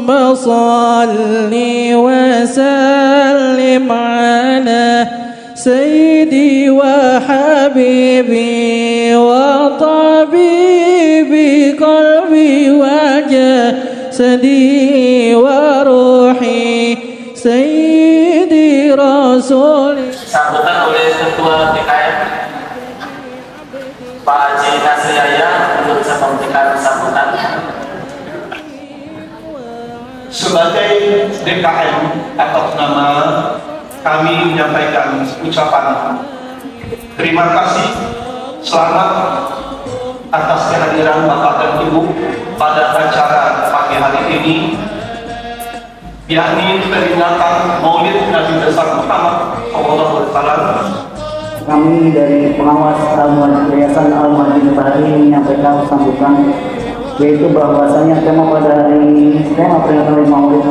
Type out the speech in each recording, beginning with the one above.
صل وسلم على سيدي وحبيبي وطبيبي قلبي وجسدي وروحي سيدي رسولي. Sambutan oleh Ketua TKM Pak Haji Nasriaya untuk bisa memberikan sambutan. Sebagai DKM atas nama kami menyampaikan ucapan terima kasih, selamat atas kehadiran Bapak dan Ibu pada acara pagi hari ini, yakni peringatan Maulid Nabi besar Muhammad SAW. Kami dari pengawas Yayasan Al-Muhajirin Bahari menyampaikan sambutan, yaitu bahwasanya tema peringatan Maulid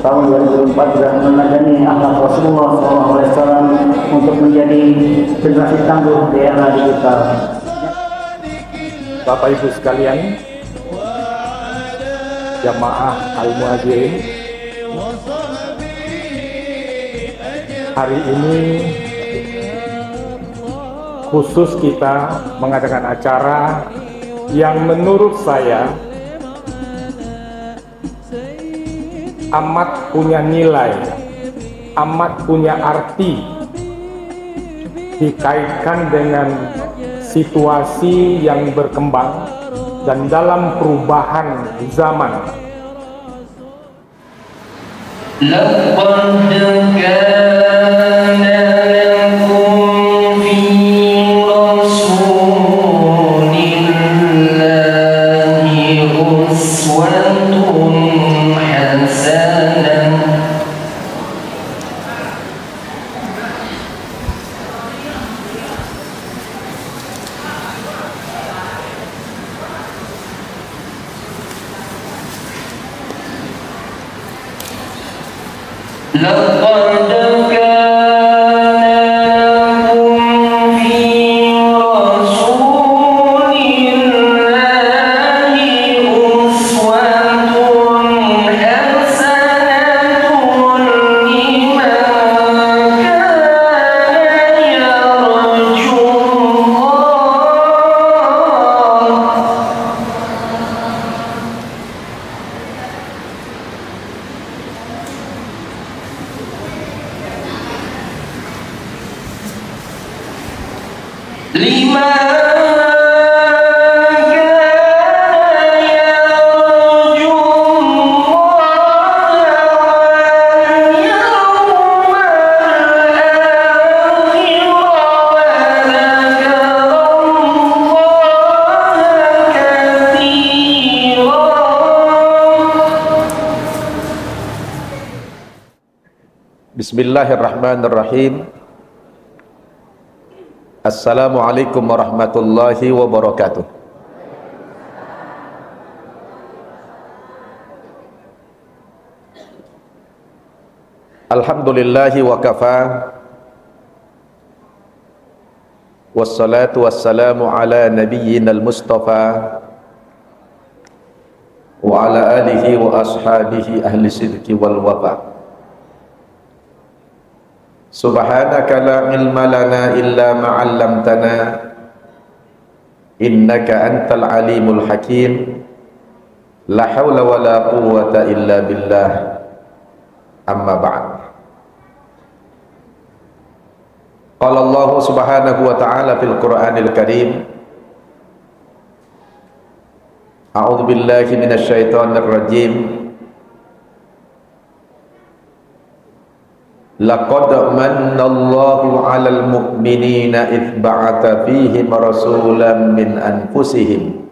tahun 2004 sudah menandani akhlak Rasulullah SAW untuk menjadi generasi tangguh di era digital. Bapak Ibu sekalian, jamaah Al-Muhajirin, hari ini khusus kita mengadakan acara yang menurut saya amat punya nilai, amat punya arti, dikaitkan dengan situasi yang berkembang dan dalam perubahan zaman. Bismillahirrahmanirrahim. Assalamualaikum warahmatullahi wabarakatuh. Alhamdulillahi wa kafa, wassalatu wassalamu ala nabiyyinal mustafa wa ala alihi wa ashabihi ahli sidqi wal wafa. Subhanaka la ilma lana illa ma 'allamtana innaka antal alimul hakim. La haula wa la quwwata illa billah. Amma ba'd. Qala Allah subhanahu wa ta'ala fil Qur'anil Karim, a'udzu billahi minasy syaithanir rajim. Laqad manallahu 'alal mu'minina idh ba'atha fihim rasulan min anfusihim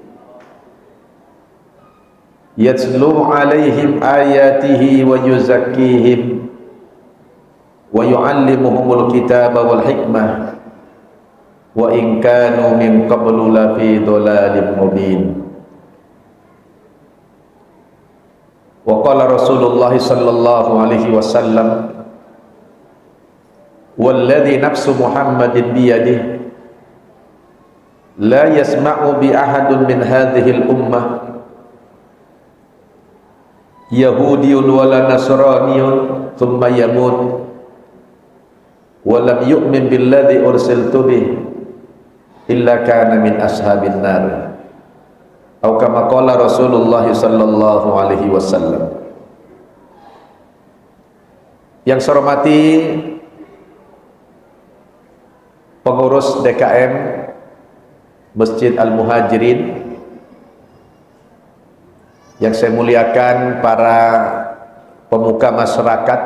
yatlu 'alaihim ayatihi wa yuzakkihim wa yu'allimuhumul kitaba wal hikmah wa in kanu min qablu lafi dhalalin mubin. Wa qala Rasulullah sallallahu alaihi wasallam, walladhi nafsu Muhammadin biyadihi la yasma'u bi ahadun min hadhihi al-ummah Yahudiyun wala Nasraniyun thumma yamut wa lam yu'min billadhi ursiltu bih illa kana min ashabin nar. Atau kama qala Rasulullah sallallahu alaihi wasallam. Yang saya hormati pengurus DKM Masjid Al-Muhajirin, yang saya muliakan para pemuka masyarakat,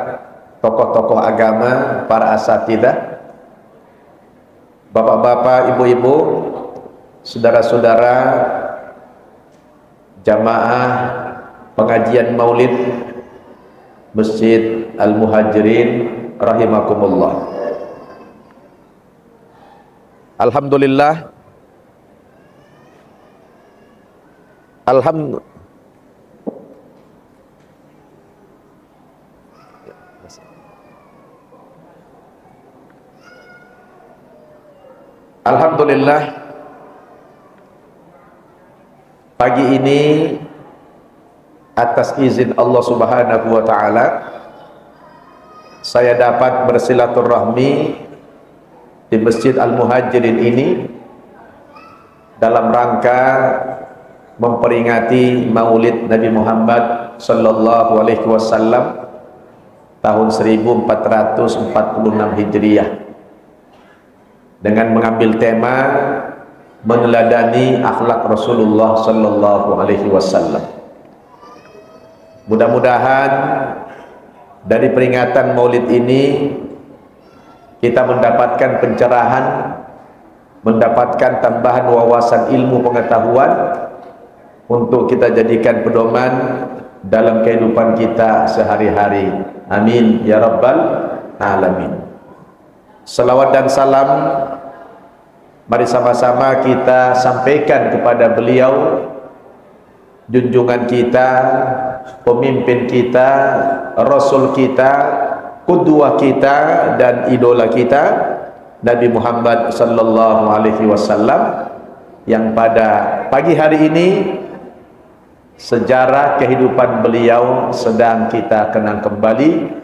tokoh-tokoh agama, para asatidzah, bapak-bapak, ibu-ibu, saudara-saudara, jamaah pengajian Maulid Masjid Al-Muhajirin rahimakumullah. Alhamdulillah, Alhamdulillah, pagi ini atas izin Allah Subhanahu wa taala saya dapat bersilaturahmi di Masjid Al-Muhajirin ini dalam rangka memperingati Maulid Nabi Muhammad sallallahu alaihi wasallam tahun 1446 Hijriah, dengan mengambil tema meneladani akhlak Rasulullah sallallahu alaihi wasallam. Mudah-mudahan dari peringatan Maulid ini kita mendapatkan pencerahan, mendapatkan tambahan wawasan ilmu pengetahuan untuk kita jadikan pedoman dalam kehidupan kita sehari-hari. Amin ya rabbal alamin. Salawat dan salam mari sama-sama kita sampaikan kepada beliau, junjungan kita, pemimpin kita, rasul kita, qudwah kita dan idola kita, Nabi Muhammad sallallahu alaihi wasallam, yang pada pagi hari ini sejarah kehidupan beliau sedang kita kenang kembali.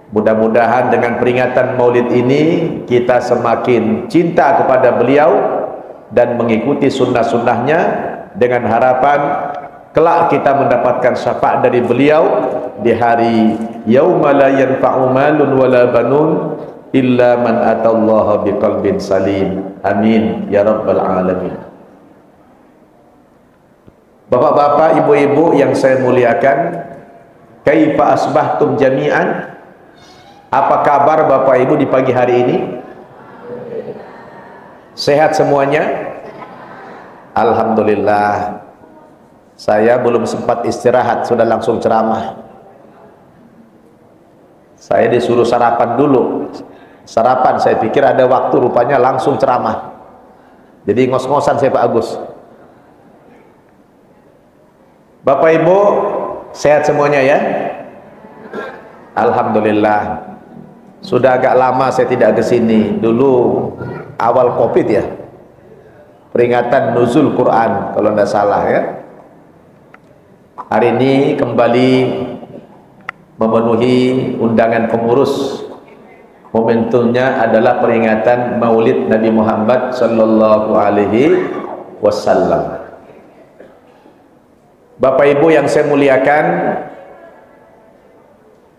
Mudah-mudahan dengan peringatan Maulid ini kita semakin cinta kepada beliau dan mengikuti sunnah-sunnahnya, dengan harapan kelak kita mendapatkan syafaat dari beliau di hari yauma la yanfa'u malun wala banun illa man atallaha biqalbin salim. Amin ya rabbal alamin. Bapak-bapak, ibu-ibu yang saya muliakan, kaifa asbahtum jami'an? Apa kabar Bapak Ibu di pagi hari ini? Sehat semuanya? Alhamdulillah. Saya belum sempat istirahat, sudah langsung ceramah. Saya disuruh sarapan dulu. Sarapan, saya pikir ada waktu, rupanya langsung ceramah. Jadi ngos-ngosan saya Pak Agus. Bapak Ibu sehat semuanya ya? Alhamdulillah. Sudah agak lama saya tidak ke sini. Dulu awal Covid ya. Peringatan nuzul Quran kalau tidak salah ya. Hari ini kembali memenuhi undangan pengurus. Momentumnya adalah peringatan Maulid Nabi Muhammad sallallahu alaihi wasallam. Bapak Ibu yang saya muliakan,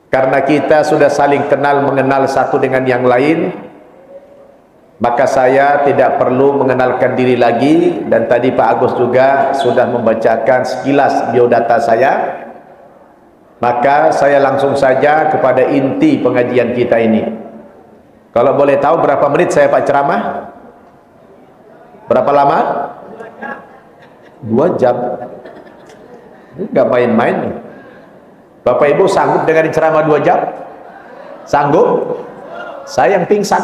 karena kita sudah saling kenal mengenal satu dengan yang lain, maka saya tidak perlu mengenalkan diri lagi. Dan tadi Pak Agus juga sudah membacakan sekilas biodata saya. Maka saya langsung saja kepada inti pengajian kita ini. Kalau boleh tahu berapa menit saya Pak ceramah? Berapa lama? 2 jam. Ini nggak main-main. Bapak Ibu sanggup dengan ceramah 2 jam? Sanggup? Saya yang pingsan.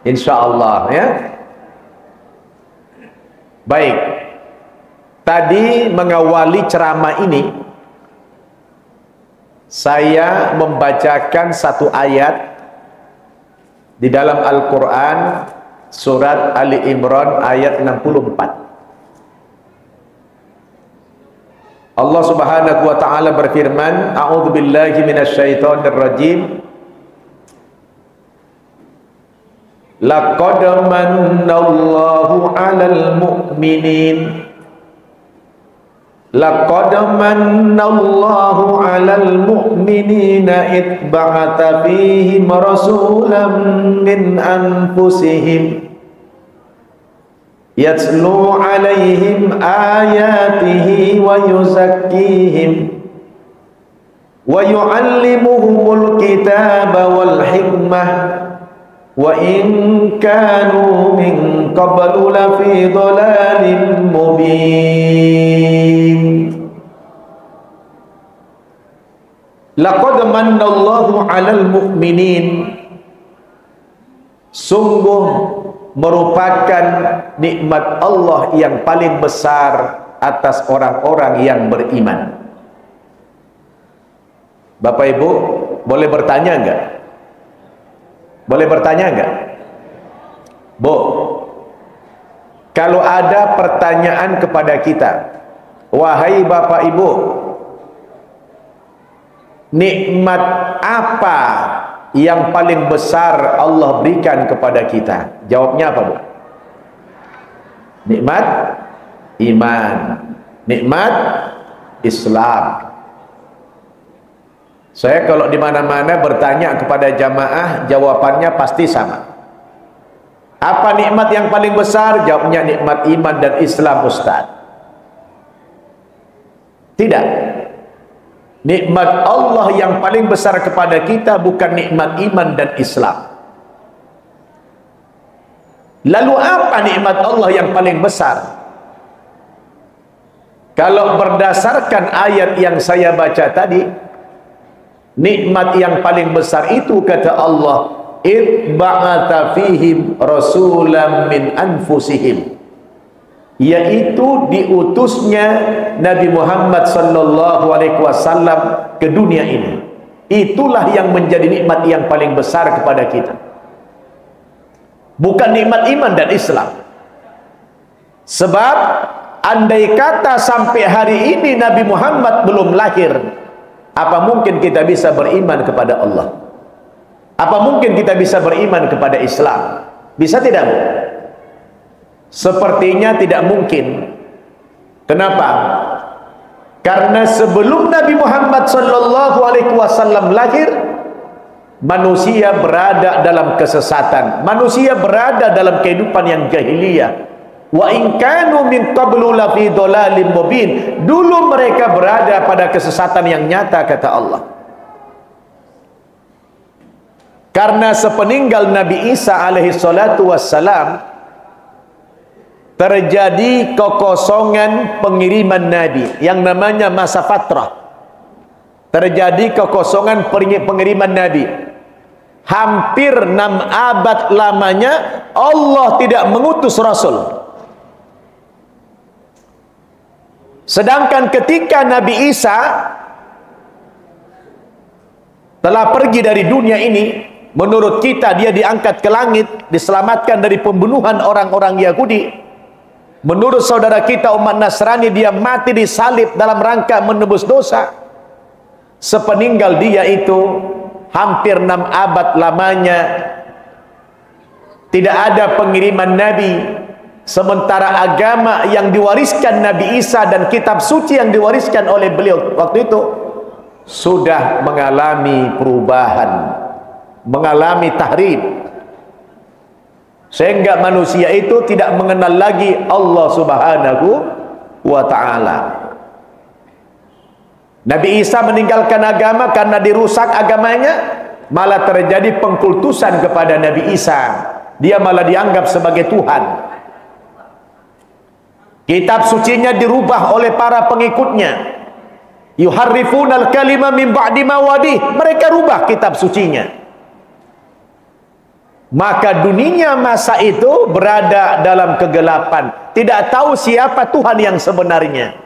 Insya Allah ya. Baik. Tadi mengawali ceramah ini, saya membacakan satu ayat di dalam Al-Quran, surat Ali Imran ayat 64. Allah Subhanahu wa taala berfirman, a'udzubillahi minasyaitonir rajim. Laqad mannallahu 'alal mu'minin. Laqad mannallahu 'alal mu'minina id ba'atha fihim rasulan min anfusihim yatlu 'alaihim ayatihi wa yuzakkihim wa yu'allimuhumul kitaba wal hikmah wa in kanu min qablu lafi dhalalin mubin. Laqad mannallahu 'alal mu'minin. Sungguh merupakan nikmat Allah yang paling besar atas orang-orang yang beriman. Bapak Ibu, boleh bertanya enggak? Boleh bertanya enggak? Bu, kalau ada pertanyaan kepada kita, wahai Bapak Ibu, nikmat apa yang paling besar Allah berikan kepada kita? Jawabnya apa, Bu? Nikmat iman, nikmat Islam. Saya kalau di mana-mana bertanya kepada jamaah, jawabannya pasti sama. Apa nikmat yang paling besar? Jawabnya nikmat iman dan Islam, Ustaz. Tidak. Nikmat Allah yang paling besar kepada kita bukan nikmat iman dan Islam. Lalu apa nikmat Allah yang paling besar? Kalau berdasarkan ayat yang saya baca tadi, nikmat yang paling besar itu kata Allah, id ba'atha fihim rasulan min anfusihim, yaitu diutusnya Nabi Muhammad sallallahu alaihi wasallam ke dunia ini. Itulah yang menjadi nikmat yang paling besar kepada kita, bukan nikmat iman dan Islam. Sebab andai kata sampai hari ini Nabi Muhammad belum lahir, apa mungkin kita bisa beriman kepada Allah? Apa mungkin kita bisa beriman kepada Islam? Bisa tidak, Bu? Sepertinya tidak mungkin. Kenapa? Karena sebelum Nabi Muhammad sallallahu alaihi wasallam lahir, manusia berada dalam kesesatan, manusia berada dalam kehidupan yang jahiliyah. Wa in kanu min qablu lafi dhalalin mubin. Dulu mereka berada pada kesesatan yang nyata, kata Allah. Karena sepeninggal Nabi Isa alaihi salatu wassalam, terjadi kekosongan pengiriman Nabi yang namanya masa fatrah. Terjadi kekosongan pengiriman Nabi. Hampir 6 abad lamanya Allah tidak mengutus Rasul. Sedangkan ketika Nabi Isa telah pergi dari dunia ini, menurut kita dia diangkat ke langit, diselamatkan dari pembunuhan orang-orang Yahudi. Menurut saudara kita umat Nasrani, dia mati disalib dalam rangka menebus dosa. Sepeninggal dia itu hampir 6 abad lamanya tidak ada pengiriman Nabi. Sementara agama yang diwariskan Nabi Isa dan kitab suci yang diwariskan oleh beliau waktu itu sudah mengalami perubahan, mengalami tahrif, sehingga manusia itu tidak mengenal lagi Allah Subhanahu wa ta'ala. Nabi Isa meninggalkan agama karena dirusak agamanya, malah terjadi pengkultusan kepada Nabi Isa. Dia malah dianggap sebagai Tuhan. Kitab sucinya dirubah oleh para pengikutnya. Yuharrifunal kalima min ba'di mawadih. Mereka rubah kitab sucinya. Maka dunia masa itu berada dalam kegelapan, tidak tahu siapa Tuhan yang sebenarnya.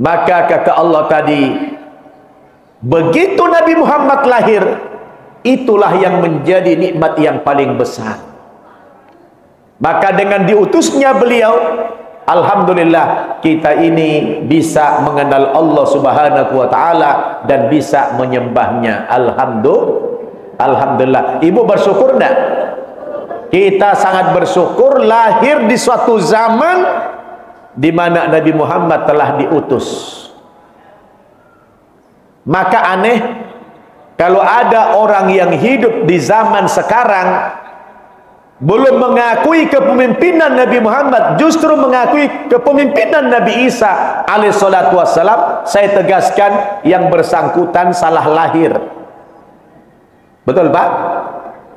Maka kata Allah tadi, begitu Nabi Muhammad lahir, itulah yang menjadi nikmat yang paling besar. Maka dengan diutusnya beliau, Alhamdulillah kita ini bisa mengenal Allah Subhanahu wa taala dan bisa menyembahnya. Alhamdulillah. Ibu bersyukur enggak? Kita sangat bersyukur lahir di suatu zaman di mana Nabi Muhammad telah diutus. Maka aneh kalau ada orang yang hidup di zaman sekarang belum mengakui kepemimpinan Nabi Muhammad, justru mengakui kepemimpinan Nabi Isa alaihissalatu wassalam. Saya tegaskan, yang bersangkutan salah lahir. Betul Pak?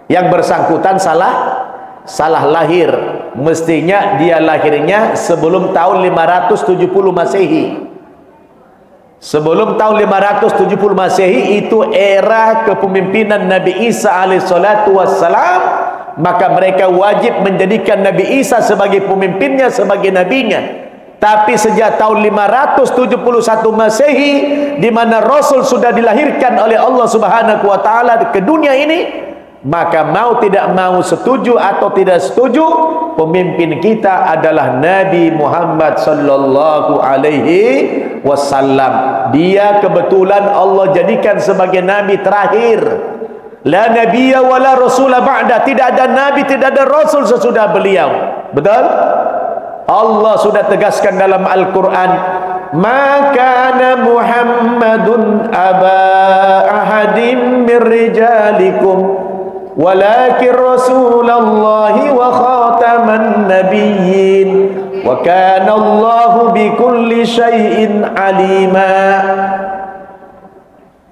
Yang bersangkutan salah lahir. Mestinya dia lahirnya sebelum tahun 570 Masehi. Sebelum tahun 570 Masehi itu era kepemimpinan Nabi Isa alaihissalatu wassalam. Maka mereka wajib menjadikan Nabi Isa sebagai pemimpinnya, sebagai nabinya. Tapi sejak tahun 571 Masehi, di mana Rasul sudah dilahirkan oleh Allah Subhanahu wa taala ke dunia ini, maka mau tidak mau, setuju atau tidak setuju, pemimpin kita adalah Nabi Muhammad sallallahu alaihi wasallam. Dia kebetulan Allah jadikan sebagai nabi terakhir. La nabiyya wa la rasula ba'da. Tidak ada nabi, tidak ada rasul sesudah beliau. Betul? Allah sudah tegaskan dalam Al-Quran, ma kana Muhammadun aba ahadim min rijalikum walakin rasulallahi wa khataman nabiyyin wa kana Allahu bikulli syai'in alima.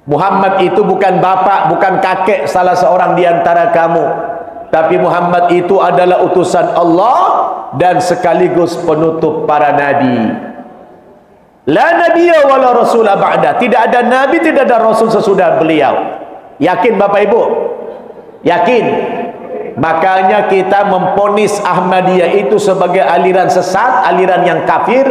Muhammad itu bukan bapak, bukan kakek salah seorang di antara kamu, tapi Muhammad itu adalah utusan Allah dan sekaligus penutup para nabi. La nabiyya wa la rasula ba'da. Tidak ada nabi, tidak ada rasul sesudah beliau. Yakin Bapak Ibu? Yakin? Makanya kita memponis Ahmadiyah itu sebagai aliran sesat, aliran yang kafir,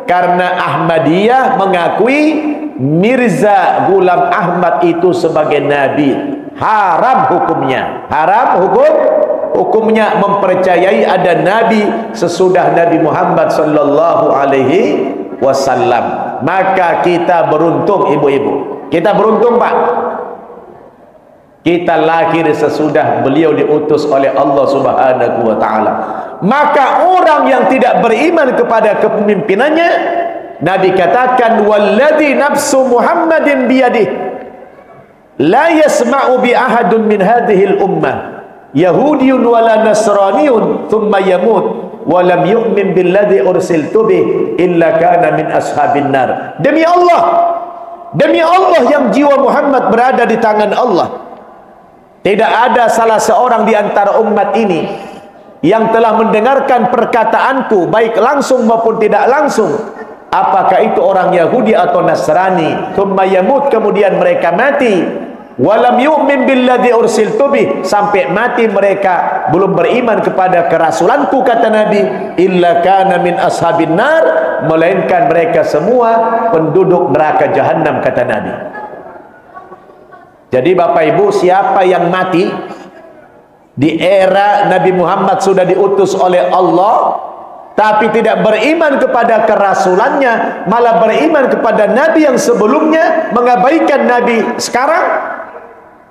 karena Ahmadiyah mengakui Mirza Ghulam Ahmad itu sebagai nabi. Haram hukumnya. Haram hukumnya mempercayai ada nabi sesudah Nabi Muhammad sallallahu alaihi wasallam. Maka kita beruntung ibu-ibu. Kita beruntung Pak. Kita lahir sesudah beliau diutus oleh Allah Subhanahu wa taala. Maka orang yang tidak beriman kepada kepemimpinannya, Nabi katakan, walladzi nafsu Muhammadin biyadih la yasma'u bi ahadun min hadhil ummah yahudiyyun wala nasraniyun thumma yamut wa lam yu'min billadzi ursiltu bih illa kana min ashabin nar. Demi Allah yang jiwa Muhammad berada di tangan Allah, tidak ada salah seorang di antara umat ini yang telah mendengarkan perkataanku, baik langsung maupun tidak langsung, apakah itu orang Yahudi atau Nasrani, thumma yamut, kemudian mereka mati, walam yu'min billadzi ursiltu bih, sampai mati mereka belum beriman kepada kerasulanku, kata Nabi, illa kana min ashabin nar, melainkan mereka semua penduduk neraka jahanam, kata Nabi. Jadi Bapak Ibu, siapa yang mati di era Nabi Muhammad sudah diutus oleh Allah tapi tidak beriman kepada kerasulannya, malah beriman kepada nabi yang sebelumnya, mengabaikan nabi sekarang,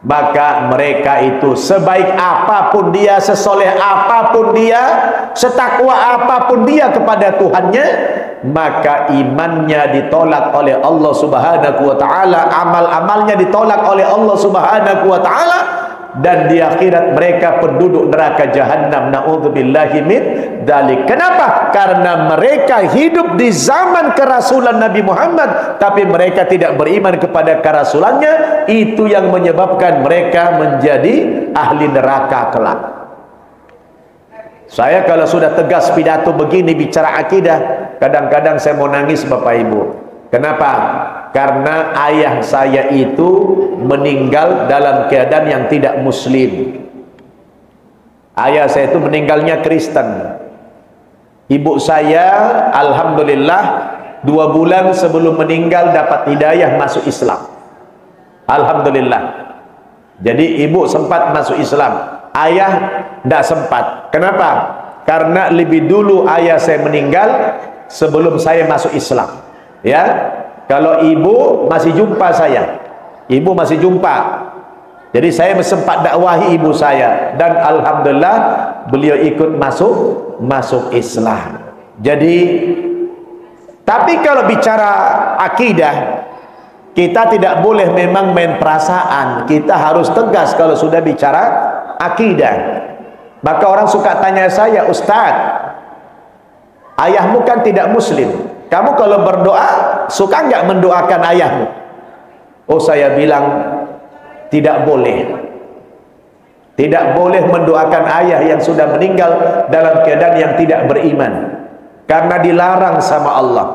maka mereka itu sebaik apapun dia, sesoleh apapun dia, setakwa apapun dia kepada Tuhannya, maka imannya ditolak oleh Allah Subhanahu wa taala, amal-amalnya ditolak oleh Allah Subhanahu wa taala, dan di akhirat mereka penduduk neraka jahanam. Na'udzubillahi min dzalik. Kenapa? Karena mereka hidup di zaman kerasulan Nabi Muhammad tapi mereka tidak beriman kepada kerasulannya. Itu yang menyebabkan mereka menjadi ahli neraka kelak. Saya kalau sudah tegas pidato begini bicara akidah, kadang-kadang saya mau nangis Bapak Ibu. Kenapa? Karena ayah saya itu meninggal dalam keadaan yang tidak muslim. Ayah saya itu meninggalnya Kristen. Ibu saya alhamdulillah 2 bulan sebelum meninggal dapat hidayah masuk Islam. Alhamdulillah. Jadi ibu sempat masuk Islam, ayah tidak sempat. Kenapa? karena lebih dulu ayah saya meninggal sebelum saya masuk Islam. Ya, kalau ibu masih jumpa saya, ibu masih jumpa, jadi saya sempat dakwahi ibu saya, dan alhamdulillah beliau ikut masuk Islam. Jadi, tapi kalau bicara akidah, kita tidak boleh memang main perasaan. Kita harus tegas kalau sudah bicara akidah. Maka orang suka tanya saya, Ustaz, ayahmu kan tidak muslim, kamu kalau berdoa suka nggak mendoakan ayahmu? Oh, saya bilang tidak boleh. Tidak boleh mendoakan ayah yang sudah meninggal dalam keadaan yang tidak beriman, karena dilarang sama Allah.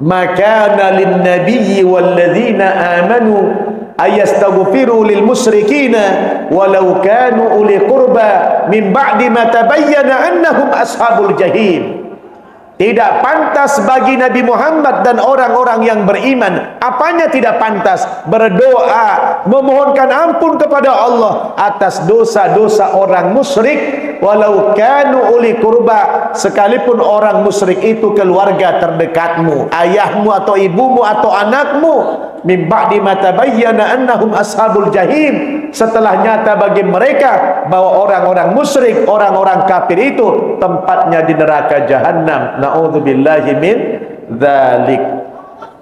Maka lin nabiyyi walladzina amanu ayastaghfiru lil musyrikina walau kanu uli qurba min ba'di ma tabayyana annahum ashabul jahim. Tidak pantas bagi Nabi Muhammad dan orang-orang yang beriman. Apanya tidak pantas? Berdoa, memohonkan ampun kepada Allah atas dosa-dosa orang musyrik, walau kanu uli kurba, sekalipun orang musyrik itu keluarga terdekatmu, ayahmu atau ibumu atau anakmu. Min ba'di ma tabayyana annahum ashabul jahim, setelah nyata bagi mereka bahwa orang-orang musyrik, orang-orang kafir itu tempatnya di neraka jahanam. Na'udzubillahi min dzalik.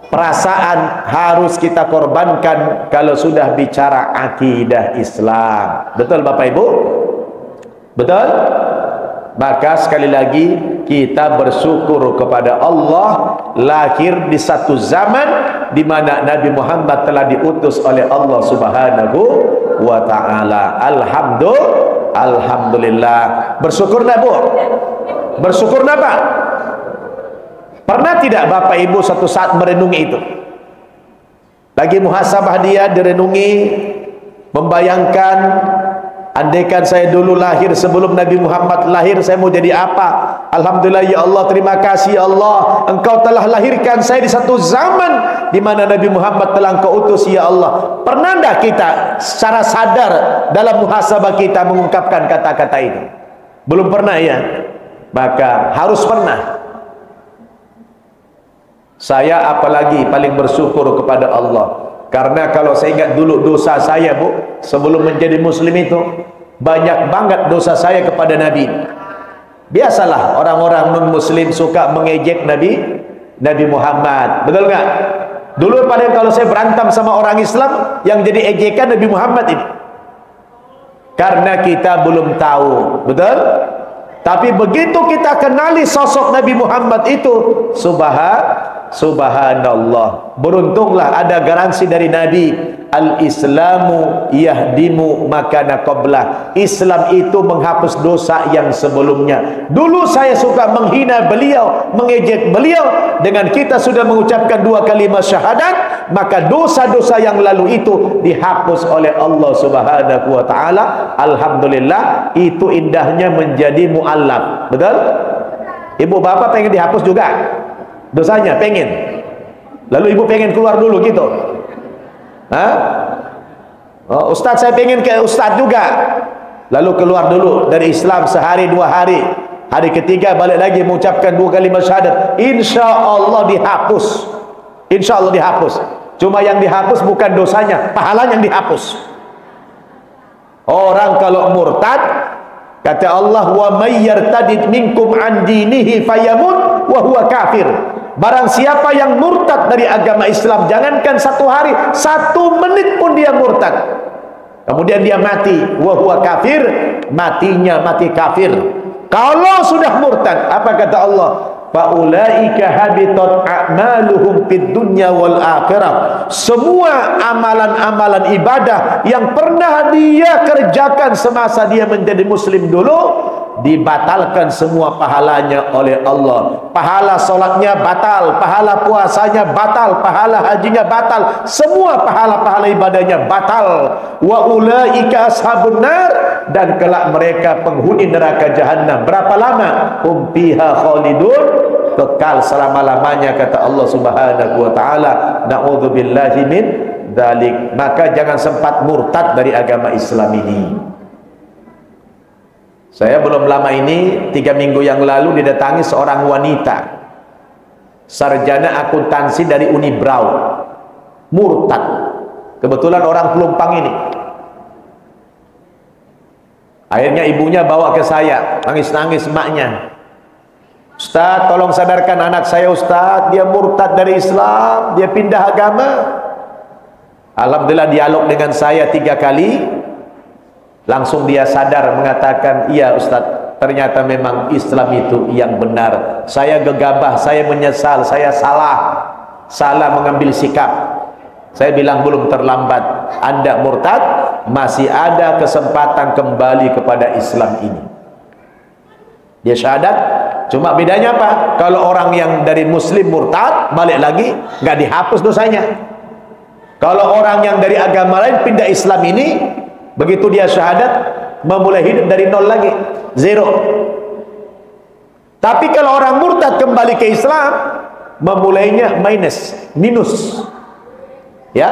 Perasaan harus kita korbankan kalau sudah bicara akidah Islam. Betul Bapak Ibu? Betul? Maka sekali lagi kita bersyukur kepada Allah lahir di satu zaman di mana Nabi Muhammad telah diutus oleh Allah Subhanahu wa taala. Alhamdulillah. Bersyukur enggak, Bu? Bersyukur enggak, Pak? Pernah tidak Bapak Ibu satu saat merenungi itu? Lagi muhasabah dia, direnungi, membayangkan, andaikan saya dulu lahir sebelum Nabi Muhammad lahir, saya mau jadi apa? Alhamdulillah ya Allah, terima kasih ya Allah, Engkau telah lahirkan saya di satu zaman di mana Nabi Muhammad telah Engkau utus ya Allah. Pernah enggak kita secara sadar dalam muhasabah kita mengungkapkan kata-kata itu? Belum pernah ya? Maka harus pernah. Saya apalagi paling bersyukur kepada Allah, karena kalau saya ingat dulu dosa saya, Bu, sebelum menjadi muslim itu banyak banget dosa saya kepada Nabi. Biasalah orang-orang non-muslim suka mengejek Nabi Muhammad, betul nggak? Dulu paling kalau saya berantem sama orang Islam, yang jadi ejekan Nabi Muhammad ini, karena kita belum tahu, betul? Tapi begitu kita kenali sosok Nabi Muhammad itu, subhanallah, beruntunglah ada garansi dari Nabi, al-islamu yahdimu makana qablah. Islam itu menghapus dosa yang sebelumnya. Dulu saya suka menghina beliau, mengejek beliau, dengan kita sudah mengucapkan dua kalimat syahadat, maka dosa-dosa yang lalu itu dihapus oleh Allah Subhanahu wa taala. Alhamdulillah, itu indahnya menjadi muallaf. Betul? Ibu bapak pengen dihapus juga dosanya, pengen. Lalu ibu pengen keluar dulu gitu. Hah? Oh, Ustaz saya pengen ke Ustaz juga. Lalu keluar dulu dari Islam sehari dua hari. Hari ketiga balik lagi mengucapkan dua kalimat syahadat. Insya Allah dihapus. Insya Allah dihapus. Cuma yang dihapus bukan dosanya, pahalanya yang dihapus. Orang kalau murtad, kata Allah, wa may yartadid minkum an dinihi fayamut wa huwa kafir. Barang siapa yang murtad dari agama Islam, jangankan satu hari, 1 menit pun dia murtad, kemudian dia mati, wa huwa kafir, matinya mati kafir. Kalau sudah murtad, apa kata Allah? Faulaika habitat a'maluhum fid dunya wal akhirah. Semua amalan-amalan ibadah yang pernah dia kerjakan semasa dia menjadi muslim dulu, dibatalkan semua pahalanya oleh Allah. Pahala solatnya batal, pahala puasanya batal, pahala hajinya batal, semua pahala-pahala ibadahnya batal. Wa ulaika ashabun nar, dan kelak mereka penghuni neraka jahanam. Berapa lama? Hum fiha khalidun, kekal selama-lamanya, kata Allah Subhanahu wa taala. Na'udzubillahi min dzalik. Maka jangan sempat murtad dari agama Islam ini. Saya belum lama ini, 3 minggu yang lalu didatangi seorang wanita sarjana akuntansi dari Uni Braun, murtad. Kebetulan orang Pelumpang ini. Akhirnya ibunya bawa ke saya, nangis-nangis emaknya. Ustaz, tolong sadarkan anak saya Ustaz, dia murtad dari Islam, dia pindah agama. Alhamdulillah dialog dengan saya 3 kali. Langsung dia sadar mengatakan, iya Ustaz, ternyata memang Islam itu yang benar. Saya gegabah, saya menyesal, saya salah mengambil sikap. Saya bilang belum terlambat. Anda murtad, masih ada kesempatan kembali kepada Islam ini. Dia syahadat, cuma bedanya apa? Kalau orang yang dari Muslim murtad, balik lagi, nggak dihapus dosanya. Kalau orang yang dari agama lain pindah Islam ini, begitu dia syahadat, memulai hidup dari nol lagi, 0. Tapi kalau orang murtad kembali ke Islam, memulainya minus. Ya,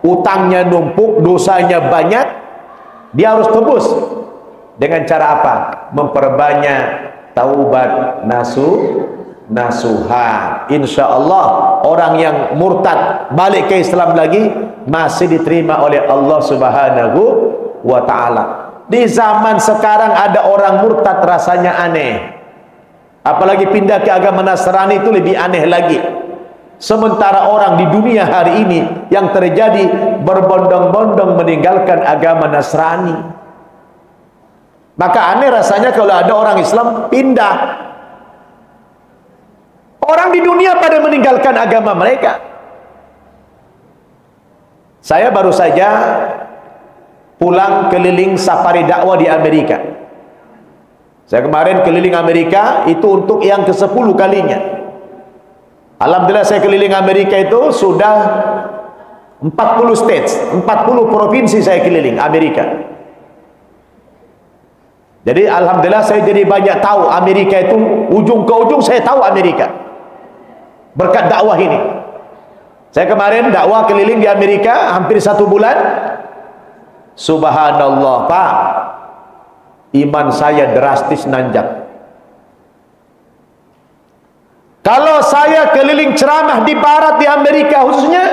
utangnya numpuk, dosanya banyak, dia harus tebus. Dengan cara apa? Memperbanyak taubat nasuha. Insya Allah orang yang murtad balik ke Islam lagi masih diterima oleh Allah Subhanahu wa ta'ala. Di zaman sekarang ada orang murtad rasanya aneh, apalagi pindah ke agama Nasrani itu lebih aneh lagi. Sementara orang di dunia hari ini yang terjadi berbondong-bondong meninggalkan agama Nasrani. Maka aneh rasanya kalau ada orang Islam pindah. Orang di dunia pada meninggalkan agama mereka. Saya baru saja pulang keliling safari dakwah di Amerika. Saya kemarin keliling Amerika itu untuk yang ke-10 kalinya. Alhamdulillah saya keliling Amerika itu sudah 40 states, 40 provinsi saya keliling Amerika. Jadi alhamdulillah saya jadi banyak tahu Amerika itu, ujung ke ujung saya tahu Amerika. Berkat dakwah ini. Saya kemarin dakwah keliling di Amerika hampir 1 bulan. Subhanallah, Pak, iman saya drastis nanjak. Kalau saya keliling ceramah di barat di Amerika khususnya,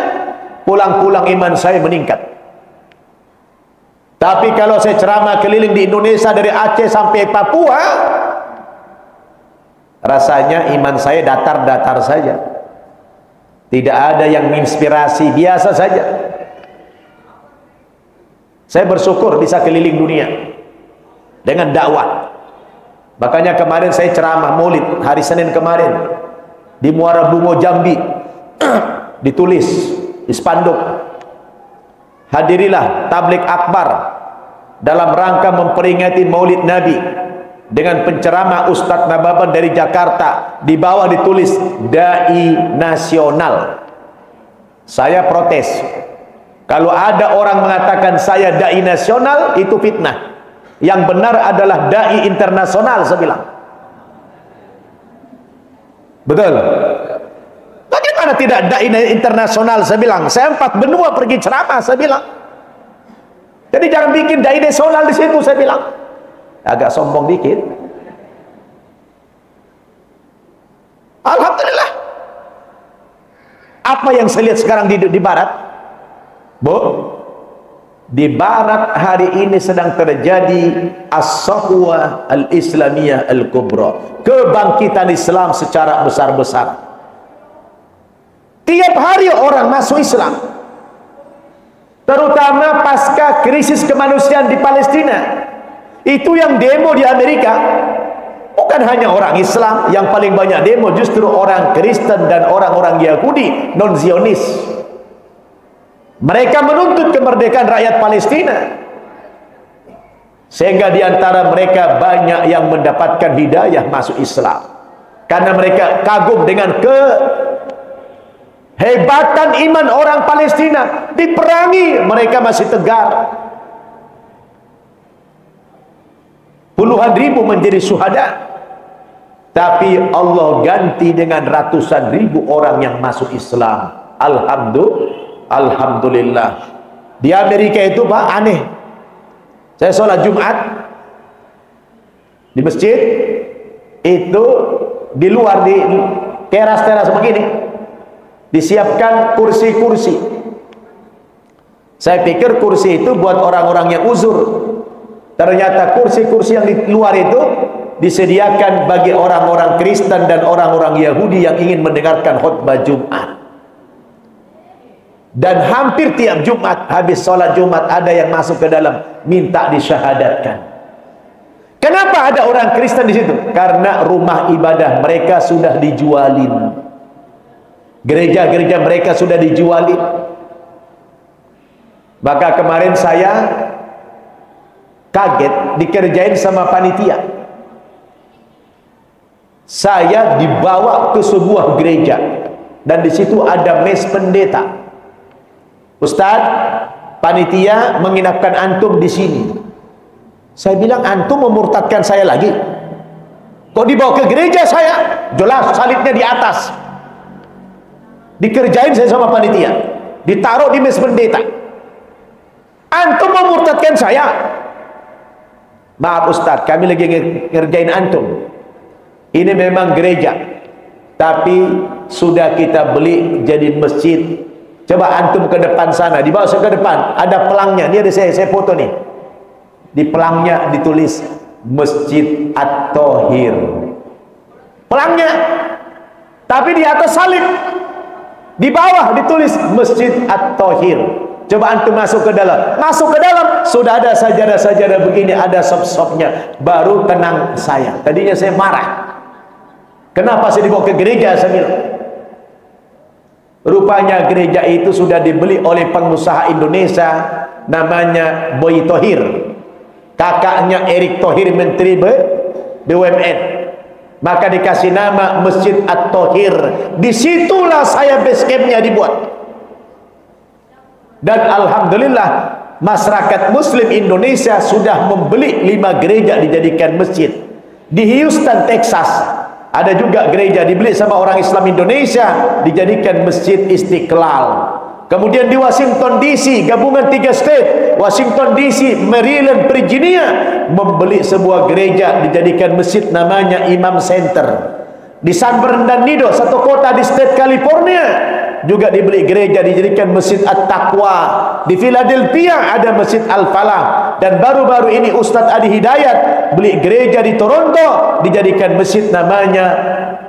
pulang-pulang iman saya meningkat. Tapi kalau saya ceramah keliling di Indonesia dari Aceh sampai Papua, rasanya iman saya datar-datar saja. Tidak ada yang menginspirasi, biasa saja. Saya bersyukur bisa keliling dunia dengan dakwah. Makanya kemarin saya ceramah Maulid hari Senin kemarin di Muara Bungo Jambi. Ditulis di spanduk, hadirilah tablik akbar dalam rangka memperingati Maulid Nabi, dengan penceramah Ustadz Nababan dari Jakarta. Di bawah ditulis dai nasional. Saya protes. Kalau ada orang mengatakan saya dai nasional, itu fitnah. Yang benar adalah dai internasional, saya bilang. Betul? Bagaimana tidak dai internasional, saya bilang. Saya 4 benua pergi ceramah, saya bilang. Jadi jangan bikin dai nasional di situ, saya bilang. Agak sombong dikit. Alhamdulillah. Apa yang saya lihat sekarang di barat? Bu, di barat hari ini sedang terjadi as-sahwah al-islamiyah al-kubra, kebangkitan Islam secara besar-besaran. Tiap hari orang masuk Islam, terutama pasca krisis kemanusiaan di Palestina. Itu yang demo di Amerika bukan hanya orang Islam. Yang paling banyak demo justru orang Kristen dan orang-orang Yahudi non-Zionis. Mereka menuntut kemerdekaan rakyat Palestina, sehingga diantara mereka banyak yang mendapatkan hidayah masuk Islam karena mereka kagum dengan kehebatan iman orang Palestina. Diperangi, mereka masih tegar. Puluhan ribu menjadi syuhada, tapi Allah ganti dengan ratusan ribu orang yang masuk Islam. Alhamdulillah. Di Amerika itu Pak aneh. Saya sholat Jumat Di masjid itu di luar, di teras-teras begini disiapkan kursi-kursi. Saya pikir kursi itu buat orang-orang yang uzur. Ternyata kursi-kursi yang di luar itu disediakan bagi orang-orang Kristen dan orang-orang Yahudi yang ingin mendengarkan khutbah Jumat. Dan hampir tiap Jumat, habis sholat Jumat, ada yang masuk ke dalam minta disyahadatkan. Kenapa ada orang Kristen di situ? Karena rumah ibadah mereka sudah dijualin, gereja-gereja mereka sudah dijualin. Maka kemarin saya kaget dikerjain sama panitia. Saya dibawa ke sebuah gereja dan di situ ada mes pendeta. Ustaz, panitia menginapkan antum di sini. Saya bilang, antum memurtadkan saya lagi? Kok dibawa ke gereja saya? Jelas salibnya di atas. Dikerjain saya sama panitia, ditaruh di mes pendeta. Antum memurtadkan saya? Maaf Ustaz, kami lagi ngerjain antum. Ini memang gereja, tapi sudah kita beli jadi masjid. Coba antum ke depan sana, dibawa saya ke depan, ada pelangnya. Ini ada saya foto nih. Di pelangnya ditulis Masjid At-Thohir. Pelangnya, tapi di atas salib. Di bawah ditulis Masjid At-Thohir. Coba antum masuk ke dalam. Masuk ke dalam, sudah ada sajadah-sajadah begini, ada sop-sopnya. Baru tenang saya. Tadinya saya marah. Kenapa saya dibawa ke gereja? Saya bilang. Rupanya gereja itu sudah dibeli oleh pengusaha Indonesia, namanya Boy Thohir. Kakaknya Erick Thohir, Menteri BUMN. Maka dikasih nama Masjid At-Thohir. Disitulah saya base campnya dibuat. Dan alhamdulillah masyarakat Muslim Indonesia sudah membeli 5 gereja dijadikan masjid. Di Houston, Texas, ada juga gereja dibeli sama orang Islam Indonesia dijadikan Masjid Istiqlal. Kemudian di Washington DC, gabungan 3 state, Washington DC, Maryland, Virginia, membeli sebuah gereja dijadikan masjid namanya Imam Center. Di San Bernardino, satu kota di state California, juga dibeli gereja dijadikan Masjid At-Taqwa. Di Philadelphia ada Masjid Al-Falah. Dan baru-baru ini Ustadz Adi Hidayat beli gereja di Toronto dijadikan masjid namanya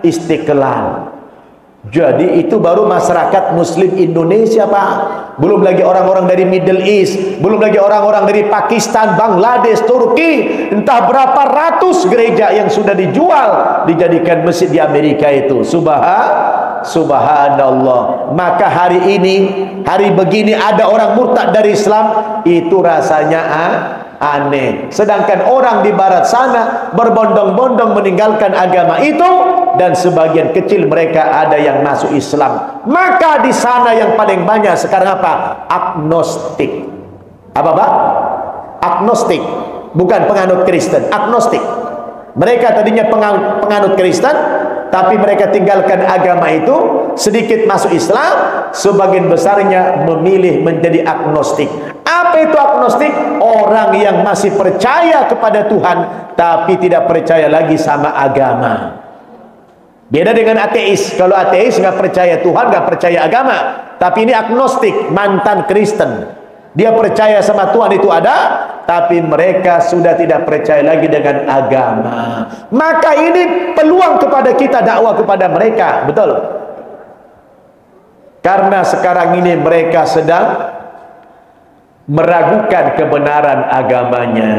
Istiqlal. Jadi itu baru masyarakat Muslim Indonesia, Pak. Belum lagi orang-orang dari Middle East, belum lagi orang-orang dari Pakistan, Bangladesh, Turki. Entah berapa ratus gereja yang sudah dijual dijadikan masjid di Amerika itu. Subhanallah. Maka hari ini, hari begini ada orang murtad dari Islam, itu rasanya aneh. Sedangkan orang di barat sana berbondong-bondong meninggalkan agama itu, dan sebagian kecil mereka ada yang masuk Islam. Maka di sana yang paling banyak sekarang apa? Agnostik. Apa Pak? Agnostik. Bukan penganut Kristen, agnostik. Mereka tadinya penganut Kristen, tapi mereka tinggalkan agama itu, sedikit masuk Islam, sebagian besarnya memilih menjadi agnostik. Apa itu agnostik? Orang yang masih percaya kepada Tuhan, tapi tidak percaya lagi sama agama. Beda dengan ateis. Kalau ateis nggak percaya Tuhan, nggak percaya agama. Tapi ini agnostik, mantan Kristen. Dia percaya sama Tuhan itu ada, tapi mereka sudah tidak percaya lagi dengan agama. Maka ini peluang kepada kita dakwah kepada mereka, betul? Karena sekarang ini mereka sedang meragukan kebenaran agamanya.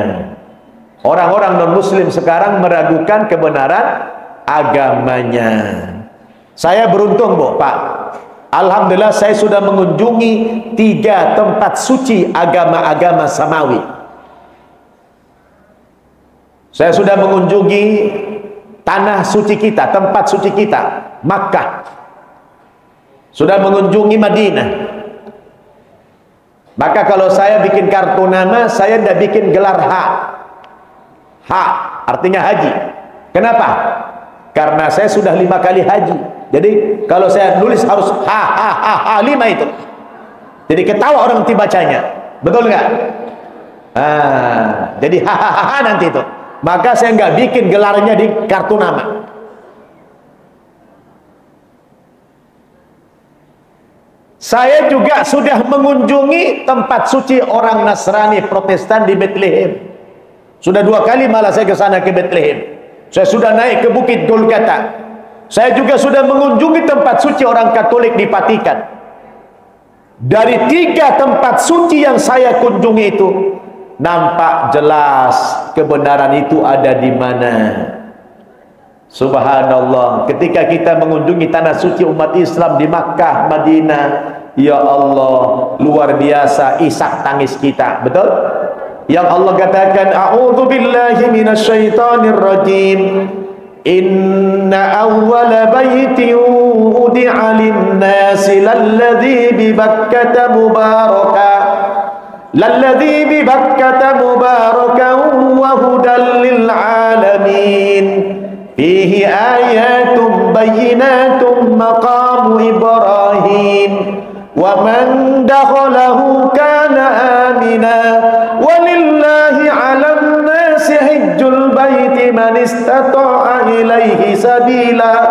Orang-orang non-muslim sekarang meragukan kebenaran agamanya. Saya beruntung, Bu, Pak. Alhamdulillah saya sudah mengunjungi 3 tempat suci agama-agama samawi. Saya sudah mengunjungi tanah suci kita, tempat suci kita, Makkah. Sudah mengunjungi Madinah. Maka kalau saya bikin kartu nama, saya tidak bikin gelar H. H artinya haji. Kenapa? Karena saya sudah 5 kali haji. Jadi kalau saya nulis harus H 5 itu. Jadi ketawa orang nanti bacanya. Betul nggak? Jadi H nanti itu. Maka saya nggak bikin gelarnya di kartu nama. Saya juga sudah mengunjungi tempat suci orang Nasrani Protestan di Bethlehem. Sudah 2 kali malah saya ke sana, ke Bethlehem. Saya sudah naik ke Bukit Golgota. Saya juga sudah mengunjungi tempat suci orang Katolik di Vatikan. Dari 3 tempat suci yang saya kunjungi itu, nampak jelas kebenaran itu ada di mana. Subhanallah, ketika kita mengunjungi tanah suci umat Islam di Makkah, Madinah, ya Allah, luar biasa isak tangis kita, betul? Yang Allah katakan, a'udzu billahi minasyaitonir rajim. Inna awwala baitin wudi'a lin-nasi lalladzi bi Bakkah mubarakan. Lalladzi bi Bakkah mubarakan wa hudan lil alamin. Fihi ayatun bayyinatun maqamu Ibrahim wa man dakhalahu kana amina walillahi 'alan nasi hajjul baiti man istata'a ilaihi sabila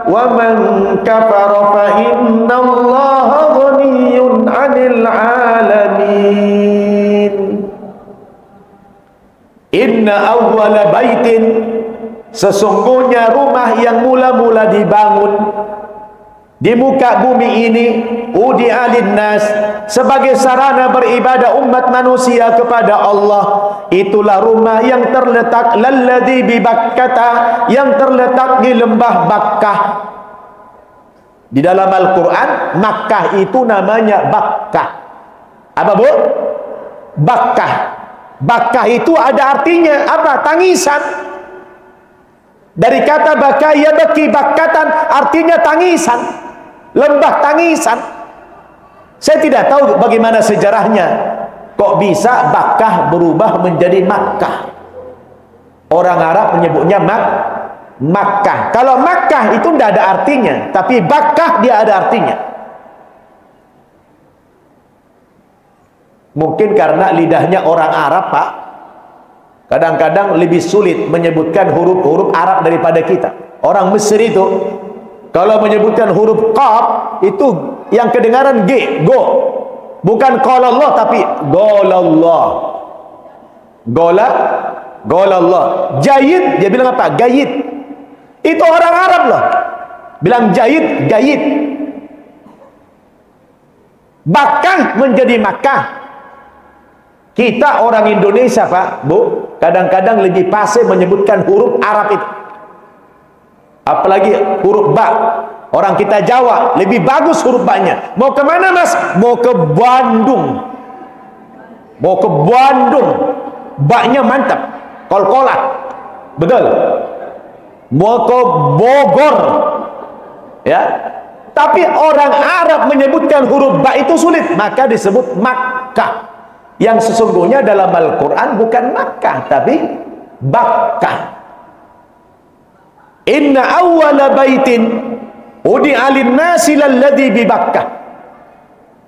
wa man kafara fa innallaha ghaniyyun 'anil 'alamin. Inna awwala baitin, sesungguhnya rumah yang mula-mula dibangun di muka bumi ini, udi'a linnas, sebagai sarana beribadah umat manusia kepada Allah, itulah rumah yang terletak lalladzi bi Bakkah, yang terletak di lembah Bakkah. Di dalam Al-Quran, Makkah itu namanya Bakkah. Apa bu? Bakkah. Bakkah itu ada artinya apa? Tangisan. Dari kata baka ya baki bakkatan, artinya tangisan, lembah tangisan. Saya tidak tahu bagaimana sejarahnya, kok bisa Bakkah berubah menjadi Makkah. Orang Arab menyebutnya Makkah. Kalau Makkah itu tidak ada artinya, tapi Bakkah dia ada artinya. Mungkin karena lidahnya orang Arab, Pak, kadang-kadang lebih sulit menyebutkan huruf-huruf Arab daripada kita. Orang Mesir itu kalau menyebutkan huruf Qaf itu yang kedengaran G, go. Bukan qala Allah tapi golallah. Golallah. Jayid, dia bilang apa? Gayid. Itu orang Arab loh. Bilang jayid, gayid. Bakkah menjadi Makkah. Kita orang Indonesia, Pak, Bu, kadang-kadang lebih fasih menyebutkan huruf Arab itu. Apalagi huruf ba. Orang kita Jawa lebih bagus huruf ba-nya. Mau kemana, Mas? Mau ke Bandung. Mau ke Bandung. Ba-nya mantap. Kol-kolat. Betul. Mau ke Bogor. Ya. Tapi orang Arab menyebutkan huruf ba itu sulit, maka disebut Makkah. Yang sesungguhnya dalam Al-Quran bukan Makkah, tapi Bakkah. Inna awwala baitin udi'a lin-nasi lalladzi bi Bakkah.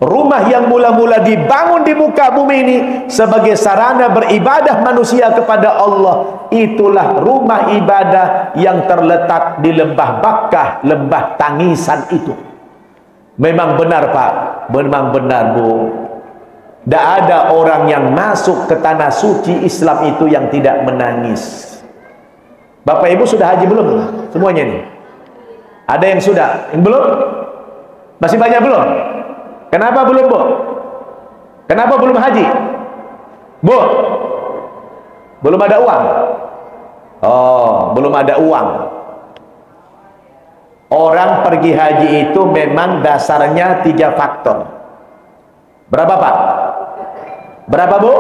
Rumah yang mula-mula dibangun di muka bumi ini sebagai sarana beribadah manusia kepada Allah, itulah rumah ibadah yang terletak di lembah Bakkah, lembah tangisan itu. Memang benar, Pak, memang benar, Bu. Tidak ada orang yang masuk ke tanah suci Islam itu yang tidak menangis. Bapak Ibu sudah haji belum? Semuanya ini. Ada yang sudah? Yang belum? Masih banyak belum? Kenapa belum, Bu? Kenapa belum haji? Bu? Belum ada uang? Oh, belum ada uang. Orang pergi haji itu memang dasarnya 3 faktor. Berapa, Pak? Berapa, Bu?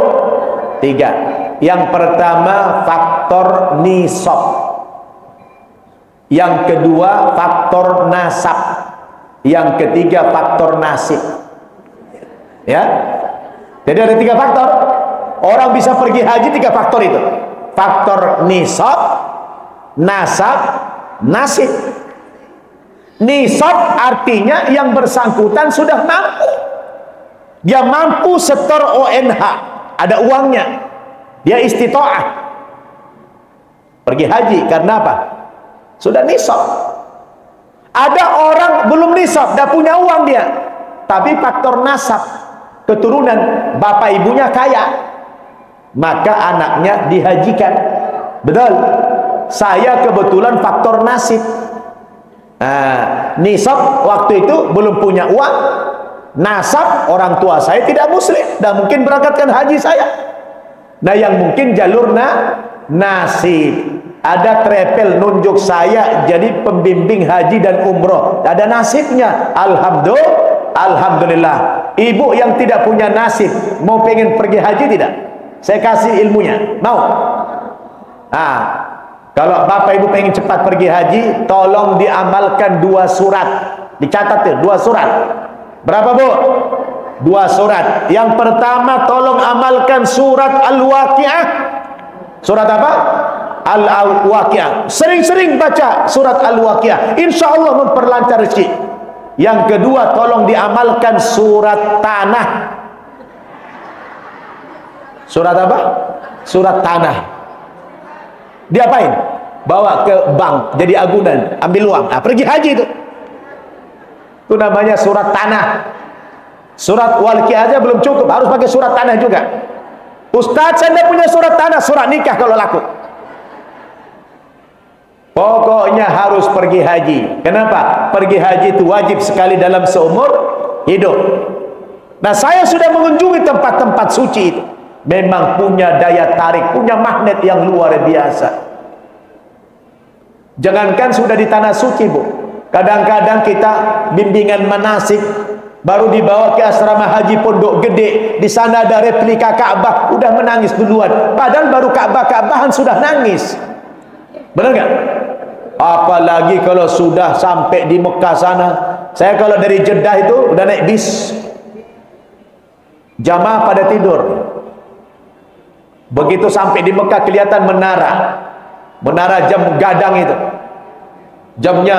3. Yang pertama faktor nisab. Yang kedua faktor nasab. Yang ketiga faktor nasib. Ya. Jadi ada 3 faktor. Orang bisa pergi haji 3 faktor itu. Faktor nisab, nasab, nasib. Nisab artinya yang bersangkutan sudah mampu. Dia mampu setor ONH, ada uangnya. Dia istita'ah. pergi haji. Karena apa? Sudah nisab. Ada orang belum nisab, dah punya uang dia, tapi faktor nasab, keturunan, bapak ibunya kaya, maka anaknya dihajikan. Betul? Saya kebetulan faktor nasib. Nisab waktu itu belum punya uang, nasab orang tua saya tidak muslim, dan mungkin berangkatkan haji saya. Nah, yang mungkin jalur nasib. Ada trepel nunjuk saya jadi pembimbing haji dan umroh, ada nasibnya. Alhamdulillah. Ibu yang tidak punya nasib mau pengen pergi haji tidak? Saya kasih ilmunya, mau? Kalau bapak ibu pengen cepat pergi haji, tolong diamalkan 2 surat. Dicatat tuh 2 surat. Berapa bu? 2 surat. Yang pertama, tolong amalkan surat Al-Waqi'ah. Surat apa? Al-Waqi'ah. Sering-sering baca surat Al-Waqi'ah, insya Allah memperlancar rezeki. Yang kedua, tolong diamalkan surat Tanah. Surat apa? Surat Tanah. Diapain? Bawa ke bank jadi agunan, ambil uang. Pergi haji itu. Itu namanya surat Tanah. Surat Waqi'ah aja belum cukup, harus pakai surat Tanah juga. Ustaz, saya punya surat Tanah, surat nikah kalau laku. Pokoknya harus pergi haji. Kenapa? Pergi haji itu wajib sekali dalam seumur hidup. Nah, saya sudah mengunjungi tempat-tempat suci itu. Memang punya daya tarik, punya magnet yang luar biasa. Jangankan sudah di tanah suci, bu. Kadang-kadang kita bimbingan manasik, baru dibawa ke asrama haji Pondok Gede, di sana ada replika Ka'bah, udah menangis duluan. Padahal baru Ka'bahan sudah nangis. Benar nggak? Apalagi kalau sudah sampai di Mekah sana. Saya kalau dari Jeddah itu udah naik bis, jamaah pada tidur. Begitu sampai di Mekah kelihatan menara jam gadang itu, jamnya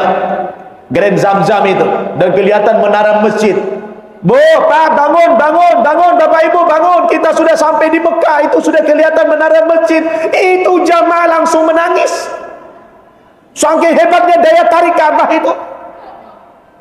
Grand Zamzam itu, dan kelihatan menara masjid. Bu, Pak, bangun, Bapak Ibu bangun, kita sudah sampai di Mekah, itu sudah kelihatan menara masjid. Itu jamaah langsung menangis, saking hebatnya daya tarik Ka'bah itu.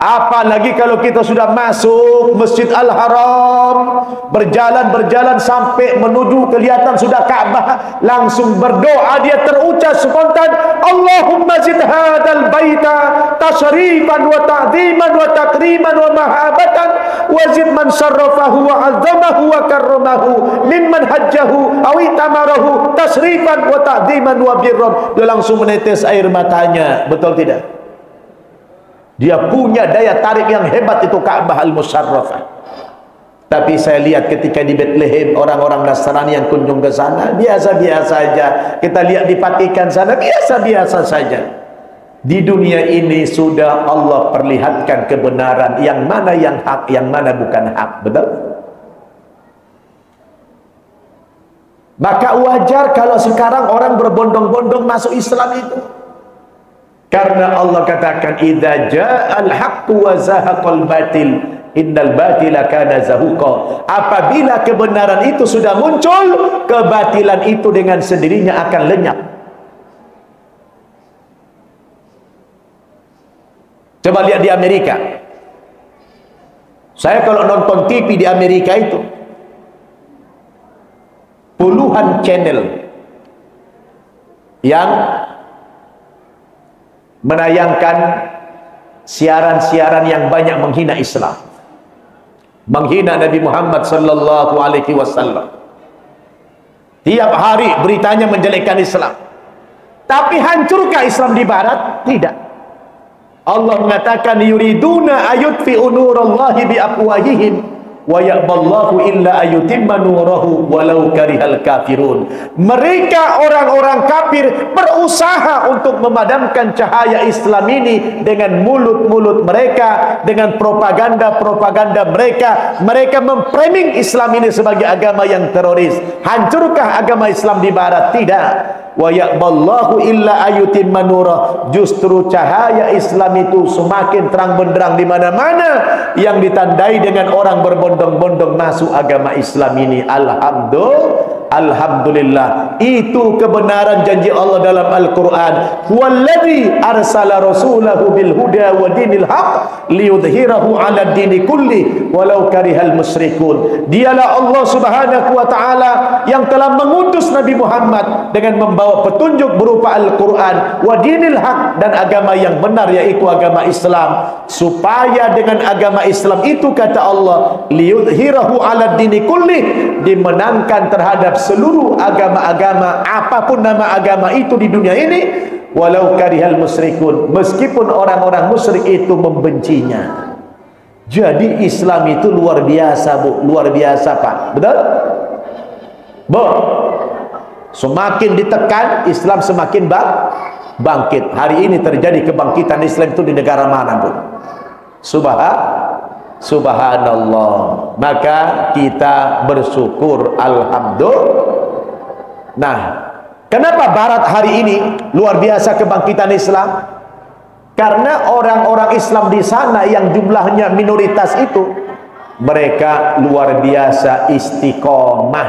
Apalagi kalau kita sudah masuk Masjid Al-Haram, berjalan sampai menuju kelihatan sudah Ka'bah, langsung berdoa, dia terucap spontan, Allahumma zid hadzal baita tashrifan wa ta'ziman wa takriman wa mahabatan wa zid man syarrafahu wa 'azzamahu wa karramahu mimman hajjahu aw itamarahu tashrifan wa ta'ziman wa birran. Dia langsung menetes air matanya. Betul tidak? Dia punya daya tarik yang hebat itu Ka'bah Al-Musyarrafah. Tapi saya lihat ketika di Bethlehem, orang-orang Nasrani yang kunjung ke sana biasa-biasa saja. Kita lihat di Vatikan sana biasa-biasa saja. Di dunia ini sudah Allah perlihatkan kebenaran, yang mana yang hak, yang mana bukan hak. Betul? Maka wajar kalau sekarang orang berbondong-bondong masuk Islam itu. Karena Allah katakan, idza ja'al haqqu wa zahaqal batil innal batila kana zahuqa. Apabila kebenaran itu sudah muncul, kebatilan itu dengan sendirinya akan lenyap. Coba lihat di Amerika. Saya kalau nonton TV di Amerika itu, puluhan channel yang menayangkan siaran-siaran yang banyak menghina Islam, menghina Nabi Muhammad sallallahu alaihi wasallam. Tiap hari beritanya menjelekkan Islam. Tapi hancurkah Islam di barat? Tidak. Allah mengatakan, yuriduna ayutfi'u nurallahi biafwahihim wa ya'ballahu illa ayutimma nurahu walau karihal kafirun. Mereka orang-orang kafir berusaha untuk memadamkan cahaya Islam ini dengan mulut-mulut mereka, dengan propaganda-propaganda mereka. Mereka memframing Islam ini sebagai agama yang teroris. Hancurkah agama Islam di barat? Tidak. Wa ya'ballahu illa ayutimma nurah. Justru cahaya Islam itu semakin terang benderang di mana-mana, yang ditandai dengan orang berbondong-bondong masuk agama Islam ini. Alhamdulillah, itu kebenaran janji Allah dalam Al-Quran. Huwallazi arsala rasulahu bil huda wa dinil haq liyudhhirahu 'ala dini kulli walau karihal musyrikun. Dialah Allah Subhanahu wa taala yang telah mengutus Nabi Muhammad dengan membawa petunjuk berupa Al-Quran wa dinil haq, dan agama yang benar, yaitu agama Islam, supaya dengan agama Islam itu, kata Allah, liyudhhirahu 'ala dini kulli, dimenangkan terhadap seluruh agama-agama, apapun nama agama itu di dunia ini, walau karihal musyrikun, meskipun orang-orang musyrik itu membencinya. Jadi Islam itu luar biasa, Bu, luar biasa, Pak. Betul? Bu, semakin ditekan Islam semakin bangkit. Hari ini terjadi kebangkitan Islam itu di negara mana, Bu? Subhanallah. Maka kita bersyukur, alhamdulillah. Nah, kenapa Barat hari ini luar biasa kebangkitan Islam? Karena orang-orang Islam di sana yang jumlahnya minoritas itu, mereka luar biasa istiqomah.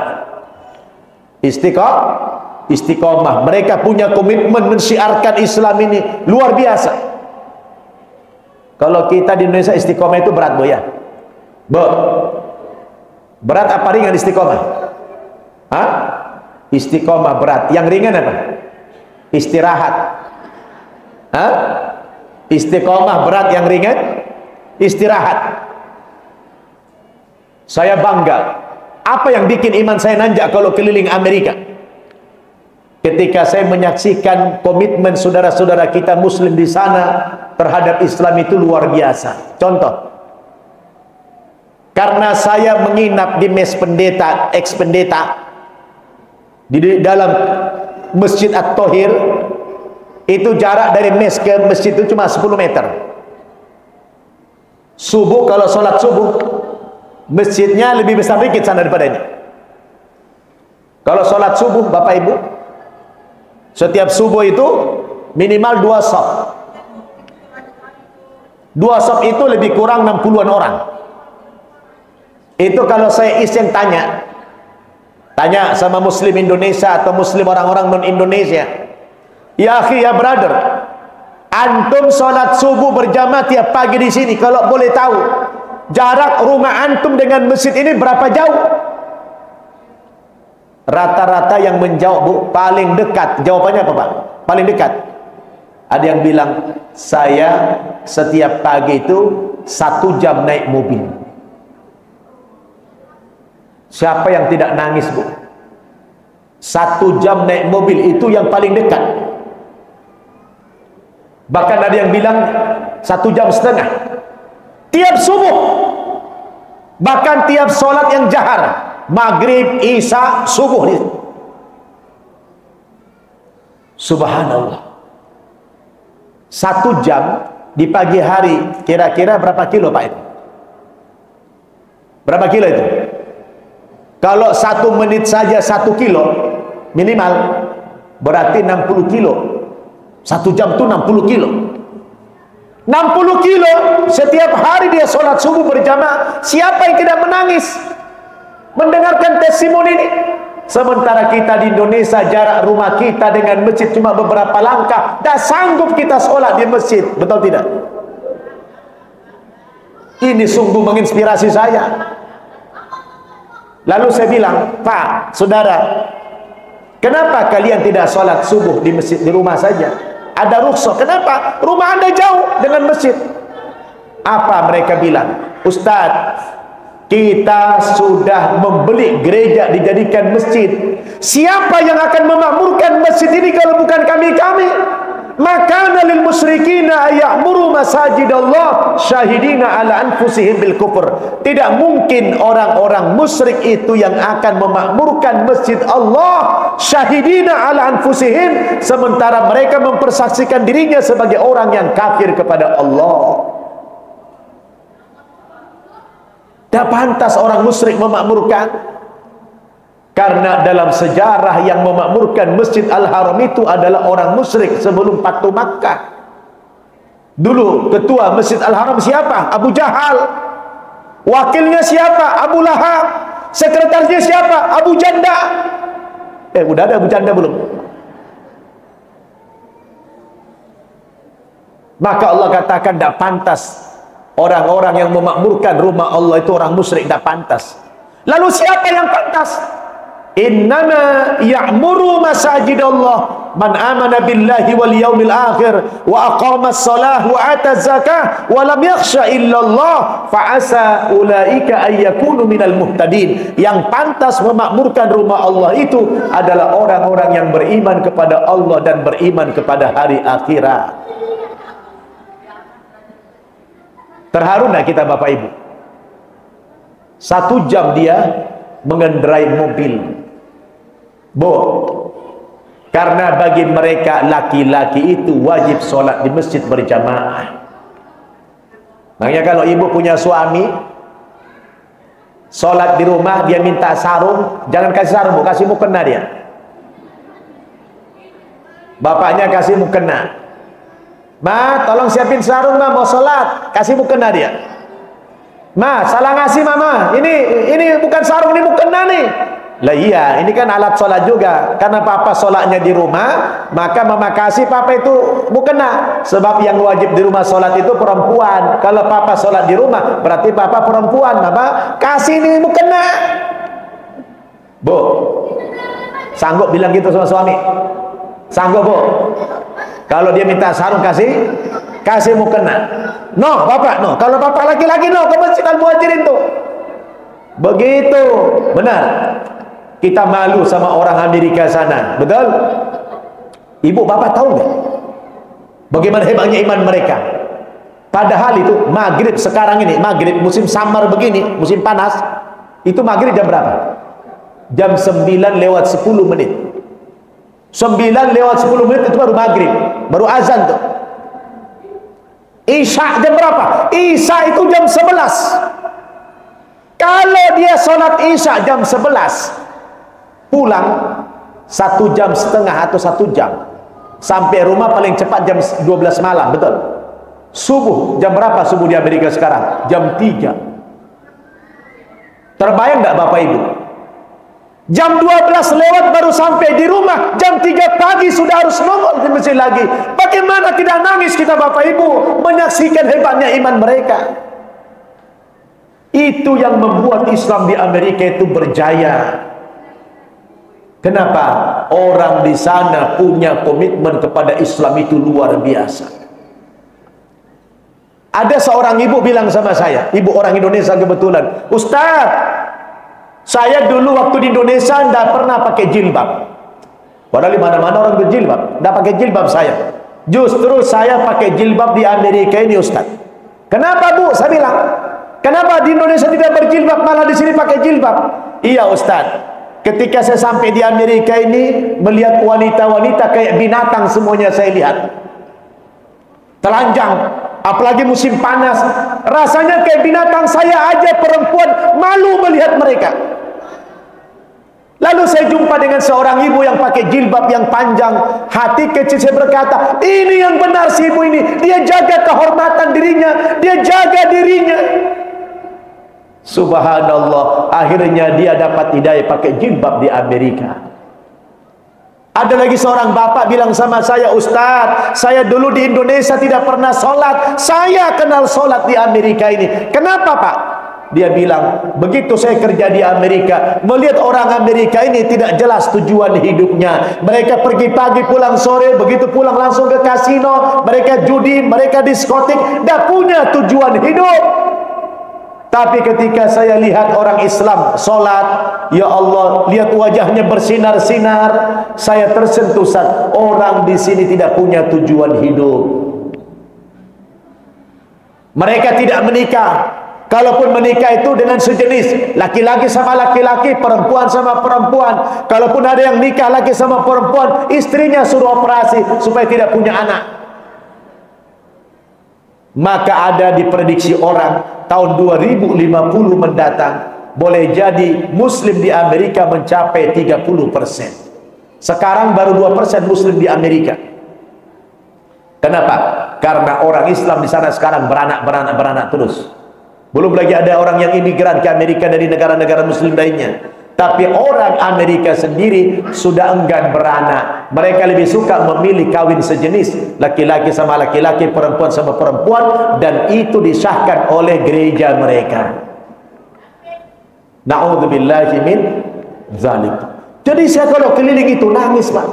Istiqomah. Mereka punya komitmen mensyiarkan Islam ini luar biasa. Kalau kita di Indonesia istiqomah itu berat, Bu, ya? Bu, berat apa ringan istiqomah? Hah? Istiqomah berat. Yang ringan apa? Istirahat. Hah? Istiqomah berat, yang ringan istirahat. Saya bangga. Apa yang bikin iman saya nanjak kalau keliling Amerika? Ketika saya menyaksikan komitmen saudara-saudara kita Muslim di sana terhadap Islam itu luar biasa. Contoh, karena saya menginap di mes pendeta, ex-pendeta, di dalam Masjid At-Thohir, itu jarak dari mes ke masjid itu cuma 10 meter. Subuh, kalau sholat subuh, masjidnya lebih besar dikit sana daripada ini. Kalau sholat subuh, Bapak Ibu, setiap subuh itu minimal 2 shaf. 2 shaf itu lebih kurang 60-an orang. Itu kalau saya iseng tanya sama Muslim Indonesia atau Muslim orang-orang non-Indonesia, ya akhi, ya brother, antum sholat subuh berjamaah tiap pagi di sini, kalau boleh tahu jarak rumah antum dengan masjid ini berapa jauh? Rata-rata yang menjawab, Bu, paling dekat. Jawabannya apa, Pak? Paling dekat. Ada yang bilang, saya setiap pagi itu 1 jam naik mobil. Siapa yang tidak nangis, Bu? 1 jam naik mobil, itu yang paling dekat. Bahkan ada yang bilang 1,5 jam tiap subuh. Bahkan tiap sholat yang jahar, maghrib, isya, subuh. Subhanallah. 1 jam di pagi hari, kira-kira berapa kilo, Pak, itu? Berapa kilo itu? Kalau 1 menit saja 1 kilo minimal, berarti 60 kilo. 1 jam itu 60 kilo. 60 kilo setiap hari dia sholat subuh berjamaah. Siapa yang tidak menangis mendengarkan testimoni ini? Sementara kita di Indonesia, jarak rumah kita dengan masjid cuma beberapa langkah, dah sanggup kita sholat di masjid. Betul tidak? Ini sungguh menginspirasi saya. Lalu saya bilang, Pak, saudara, kenapa kalian tidak sholat subuh di masjid, di rumah saja? Ada rukhsah. Kenapa? Rumah Anda jauh dengan masjid. Apa mereka bilang? Ustaz, kita sudah membeli gereja dijadikan masjid. Siapa yang akan memakmurkan masjid ini kalau bukan kami-kami? Makana lil musyrikina ay'muru masajidallah syahidina ala anfusihim bil kufur. Tidak mungkin orang-orang musyrik itu yang akan memakmurkan masjid Allah syahidina ala anfusihim, sementara mereka mempersaksikan dirinya sebagai orang yang kafir kepada Allah. Tak pantas orang musyrik memakmurkan. Karena dalam sejarah yang memakmurkan Masjid Al-Haram itu adalah orang musyrik sebelum Fatu Makkah. Dulu ketua Masjid Al-Haram siapa? Abu Jahal. Wakilnya siapa? Abu Lahab. Sekretarisnya siapa? Abu Janda. Udah ada bercanda belum? Maka Allah katakan tidak pantas orang-orang yang memakmurkan rumah Allah itu orang musyrik, tidak pantas. Lalu siapa yang pantas? Innama ya'muru masajidallah man amana billahi wal yaumil akhir wa aqamas salah wa ataz zakah wa lam yakhsha illallah fa asa ulaika ay yakunu minal muhtadin. Yang pantas memakmurkan rumah Allah itu adalah orang-orang yang beriman kepada Allah dan beriman kepada hari akhirat. Terharu enggak kita Bapak Ibu? 1 jam dia mengendarai mobil. Karena bagi mereka laki-laki itu wajib sholat di masjid berjamaah. Makanya kalau ibu punya suami sholat di rumah, dia minta sarung, jangan kasih sarung, kasih mukena dia. Bapaknya kasih mukena. Ma, tolong siapin sarung ma, mau sholat, kasih mukena dia. Ma, salah ngasih mama, ini bukan sarung, ini mukena nih. Lah iya, ini kan alat sholat juga. Karena papa sholatnya di rumah, maka mama kasih papa itu mukena. Sebab yang wajib di rumah sholat itu perempuan. Kalau papa sholat di rumah, berarti papa perempuan. Mama kasih ini mukena. Bu, sanggup bilang gitu sama suami? Sanggup bu? Kalau dia minta sarung kasih mukena. No, bapak no. Kalau bapak laki-laki no, ke masjid Al-Muhajirin tuh. Begitu, benar. Kita malu sama orang Amerika sana, betul? Ibu bapak tahu nggak bagaimana hebatnya iman mereka? Padahal itu maghrib sekarang ini, maghrib musim summer begini, musim panas, itu maghrib jam berapa? Jam 9:10 menit. 9:10 menit itu baru maghrib, baru azan tuh. Isya jam berapa? Isya itu jam 11. Kalau dia sholat Isya jam 11, pulang 1,5 jam atau 1 jam, sampai rumah paling cepat jam 12 malam, betul? Subuh jam berapa subuh di Amerika sekarang? Jam 3. Terbayang enggak Bapak Ibu? Jam 12 lewat baru sampai di rumah, jam 3 pagi sudah harus nongol di masjid lagi. Bagaimana tidak nangis kita Bapak Ibu menyaksikan hebatnya iman mereka? Itu yang membuat Islam di Amerika itu berjaya. Kenapa? Orang di sana punya komitmen kepada Islam itu luar biasa. Ada seorang ibu bilang sama saya, ibu orang Indonesia kebetulan, Ustaz, saya dulu waktu di Indonesia tidak pernah pakai jilbab. Padahal di mana-mana orang berjilbab, tidak pakai jilbab saya. Justru saya pakai jilbab di Amerika ini Ustaz. Kenapa Bu? Saya bilang, kenapa di Indonesia tidak berjilbab, malah di sini pakai jilbab? Iya Ustaz. Ketika saya sampai di Amerika ini, melihat wanita-wanita kayak binatang semuanya saya lihat. Telanjang, apalagi musim panas. Rasanya kayak binatang, saya aja perempuan malu melihat mereka. Lalu saya jumpa dengan seorang ibu yang pakai jilbab yang panjang. Hati kecil saya berkata, ini yang benar si ibu ini. Dia jaga kehormatan dirinya, dia jaga dirinya. Subhanallah, akhirnya dia dapat hidayah pakai jilbab di Amerika. Ada lagi seorang bapak bilang sama saya, Ustaz, saya dulu di Indonesia tidak pernah sholat, saya kenal sholat di Amerika ini. Kenapa Pak? Dia bilang, begitu saya kerja di Amerika, melihat orang Amerika ini tidak jelas tujuan hidupnya. Mereka pergi pagi pulang sore, begitu pulang langsung ke kasino, mereka judi, mereka diskotik, tidak punya tujuan hidup. Tapi ketika saya lihat orang Islam sholat, ya Allah, lihat wajahnya bersinar-sinar, saya tersentuh. Orang di sini tidak punya tujuan hidup. Mereka tidak menikah. Kalaupun menikah itu dengan sejenis, laki-laki sama laki-laki, perempuan sama perempuan. Kalaupun ada yang nikah laki sama perempuan, istrinya suruh operasi supaya tidak punya anak. Maka ada diprediksi orang tahun 2050 mendatang, boleh jadi Muslim di Amerika mencapai 30%. Sekarang baru 2% Muslim di Amerika. Kenapa? Karena orang Islam di sana sekarang beranak terus. Belum lagi ada orang yang imigran ke Amerika dari negara-negara Muslim lainnya. Tapi orang Amerika sendiri sudah enggan beranak. Mereka lebih suka memilih kawin sejenis, laki-laki sama laki-laki, perempuan sama perempuan, dan itu disahkan oleh gereja mereka. Na'udzubillahi min dzalik. Jadi saya kalau keliling itu nangis, Pak.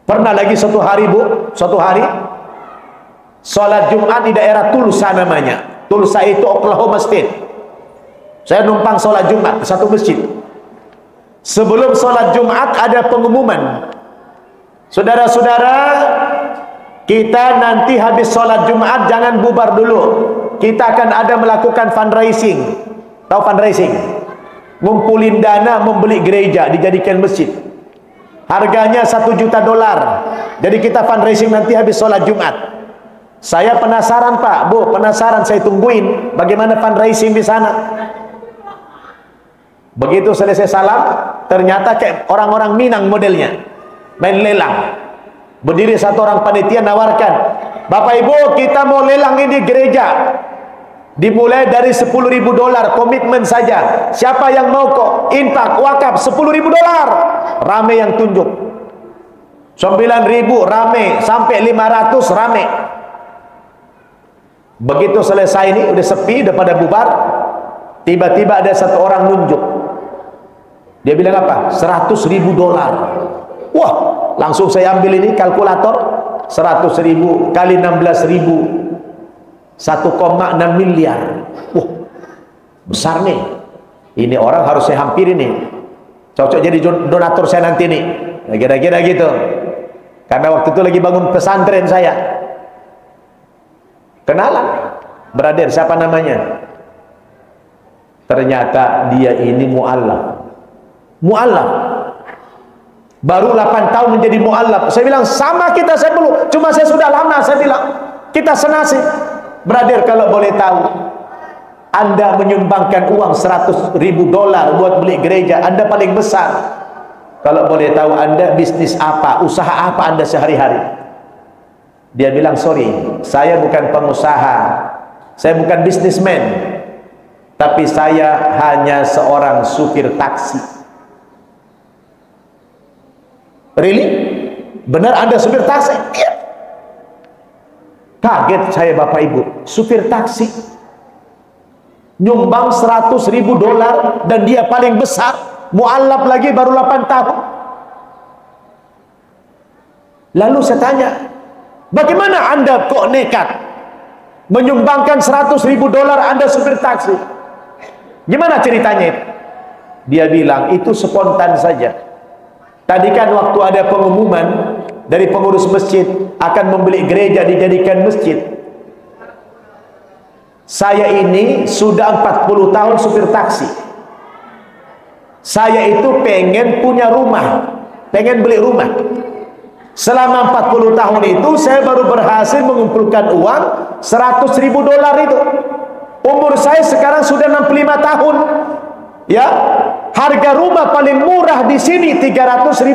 Pernah lagi suatu hari, Bu, suatu hari sholat Jumat di daerah Tulsa namanya. Tulsa itu Oklahoma State. Saya numpang sholat Jumat ke satu masjid. Sebelum sholat Jumat ada pengumuman, saudara-saudara, kita nanti habis sholat Jumat jangan bubar dulu. Kita akan ada melakukan fundraising. Tahu fundraising? Ngumpulin dana membeli gereja, dijadikan masjid. Harganya $1 juta. Jadi kita fundraising nanti habis sholat Jumat. Saya penasaran, Pak, Bu, penasaran, saya tungguin bagaimana fundraising di sana. Begitu selesai salam, ternyata kayak orang-orang Minang modelnya, main lelang. Berdiri satu orang panitia nawarkan, Bapak Ibu, kita mau lelang ini gereja. Dimulai dari $10.000, komitmen saja. Siapa yang mau kok infak wakaf $10.000? Rame yang tunjuk. 9.000 rame, sampai 500 rame. Begitu selesai ini udah sepi, udah pada bubar. Tiba-tiba ada satu orang nunjuk. Dia bilang apa? $100.000. Wah, langsung saya ambil ini kalkulator. 100.000 kali 16.000, 1,6 miliar. Wah, besar nih. Ini orang harus saya hampiri nih. Cocok jadi donatur saya nanti nih. Kira-kira gitu. Karena waktu itu lagi bangun pesantren saya. Kenalan, brother, siapa namanya? Ternyata dia ini mu'allaf. Mu'allaf. Baru 8 tahun menjadi mu'allaf. Saya bilang, sama kita, saya belum. Cuma saya sudah lama, saya bilang. Kita senasib. Brother, kalau boleh tahu, Anda menyumbangkan uang $100.000 buat beli gereja, Anda paling besar. Kalau boleh tahu, Anda bisnis apa, usaha apa Anda sehari-hari? Dia bilang, sorry, saya bukan pengusaha, saya bukan bisnismen, tapi saya hanya seorang supir taksi. Really? Benar Anda supir taksi? Iya. Kaget saya, Bapak Ibu, supir taksi nyumbang $100.000 dan dia paling besar, mu'allaf lagi baru 8 tahun. Lalu saya tanya, bagaimana Anda kok nekat menyumbangkan $100.000 Anda supir taksi? Gimana ceritanya itu? Dia bilang, itu spontan saja. Tadi kan waktu ada pengumuman dari pengurus masjid akan membeli gereja dijadikan masjid. Saya ini sudah 40 tahun supir taksi. Saya itu pengen punya rumah, pengen beli rumah. Selama 40 tahun itu saya baru berhasil mengumpulkan uang $100.000 itu. Umur saya sekarang sudah 65 tahun. Ya, harga rumah paling murah di sini $300.000.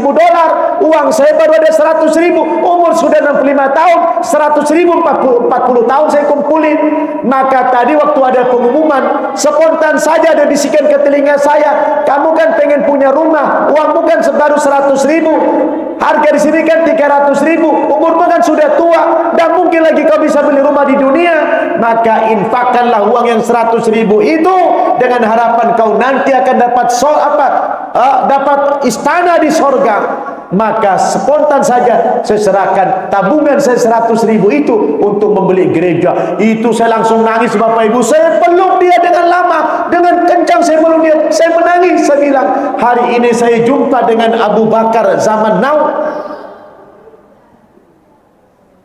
Uang saya baru ada 100.000. Umur sudah 65 tahun, 100.000 40 tahun saya kumpulin. Maka tadi waktu ada pengumuman, spontan saja ada bisikan ke telinga saya, kamu kan pengen punya rumah, uangmu kan baru 100.000. Harga di sini kan 300.000. Umurmu kan sudah tua, dan mungkin lagi kau bisa beli rumah di dunia. Maka infakkanlah uang yang 100.000 itu dengan harapan kau nanti akan dapat dapat istana di sorga. Maka spontan saja saya serahkan tabungan saya 100.000 itu untuk membeli gereja. Itu saya langsung nangis, Bapak Ibu. Saya peluk dia dengan lama, dengan kencang saya peluk dia. Saya menangis, saya bilang, hari ini saya jumpa dengan Abu Bakar zaman now.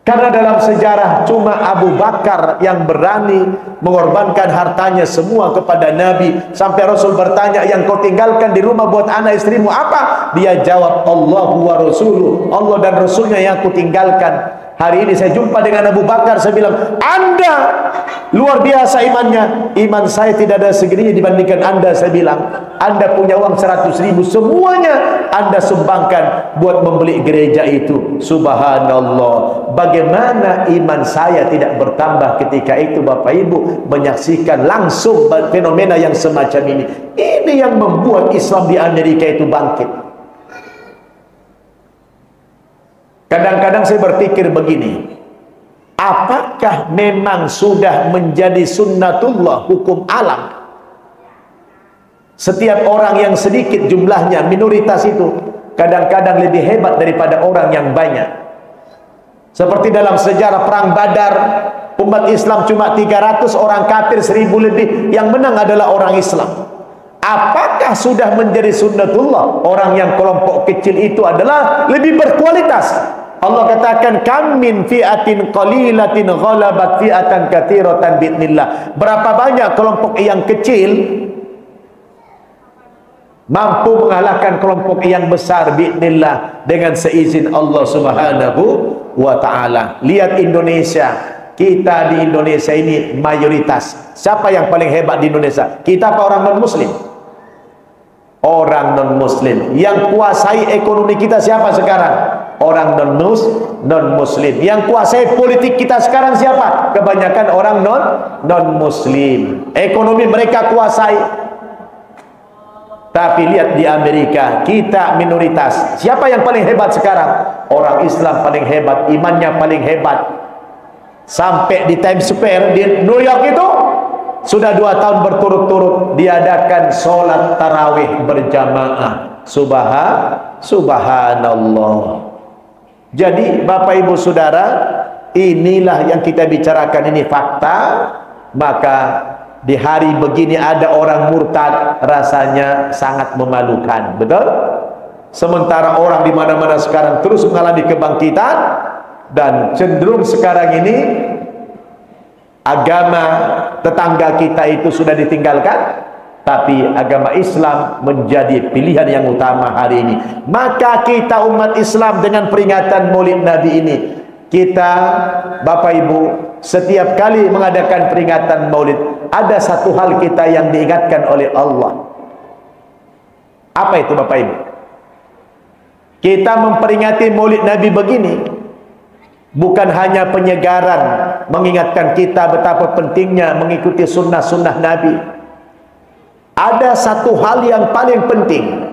Karena dalam sejarah cuma Abu Bakar yang berani mengorbankan hartanya semua kepada Nabi. Sampai Rasul bertanya, yang kau tinggalkan di rumah buat anak istrimu apa? Dia jawab, Allahu wa Rasuluh, Allah dan Rasulnya yang aku tinggalkan. Hari ini saya jumpa dengan Abu Bakar, saya bilang, Anda luar biasa imannya. Iman saya tidak ada segininya dibandingkan Anda. Saya bilang, Anda punya uang 100.000, semuanya Anda sumbangkan buat membeli gereja itu. Subhanallah, bagaimana iman saya tidak bertambah ketika itu Bapak Ibu menyaksikan langsung fenomena yang semacam ini. Ini yang membuat Islam di Amerika itu bangkit. Kadang-kadang saya berpikir begini, apakah memang sudah menjadi sunnatullah, hukum alam? Setiap orang yang sedikit jumlahnya, minoritas itu kadang-kadang lebih hebat daripada orang yang banyak. Seperti dalam sejarah perang Badar, umat Islam cuma 300, orang kafir 1000 lebih, yang menang adalah orang Islam. Apakah sudah menjadi sunnatullah, orang yang kelompok kecil itu adalah lebih berkualitas? Allah katakan, kam min fi'atin qalilatin ghalabat fi'atan katsiratan bi'nillah. Berapa banyak kelompok yang kecil mampu mengalahkan kelompok yang besar bi'nillah, dengan seizin Allah Subhanahu wa ta'ala. Lihat Indonesia, kita di Indonesia ini mayoritas. Siapa yang paling hebat di Indonesia? Kita apa orang non-muslim? Orang non-muslim. Yang kuasai ekonomi kita siapa sekarang? Orang non-muslim. Yang kuasai politik kita sekarang siapa? Kebanyakan orang non-muslim. Ekonomi mereka kuasai. Tapi lihat di Amerika, kita minoritas. Siapa yang paling hebat sekarang? Orang Islam paling hebat, imannya paling hebat. Sampai di Times Square di New York itu sudah 2 tahun berturut-turut diadakan sholat tarawih berjamaah. Subhanallah. Jadi Bapak Ibu Saudara, inilah yang kita bicarakan, ini fakta. Maka di hari begini ada orang murtad, rasanya sangat memalukan, betul? Sementara orang di mana-mana sekarang terus mengalami kebangkitan, dan cenderung sekarang ini agama tetangga kita itu sudah ditinggalkan, tapi agama Islam menjadi pilihan yang utama hari ini. Maka kita umat Islam dengan peringatan Maulid Nabi ini, kita Bapak Ibu setiap kali mengadakan peringatan Maulid, ada satu hal kita yang diingatkan oleh Allah. Apa itu Bapak Ibu? Kita memperingati Maulid Nabi begini bukan hanya penyegaran, mengingatkan kita betapa pentingnya mengikuti sunnah-sunnah Nabi. Ada satu hal yang paling penting.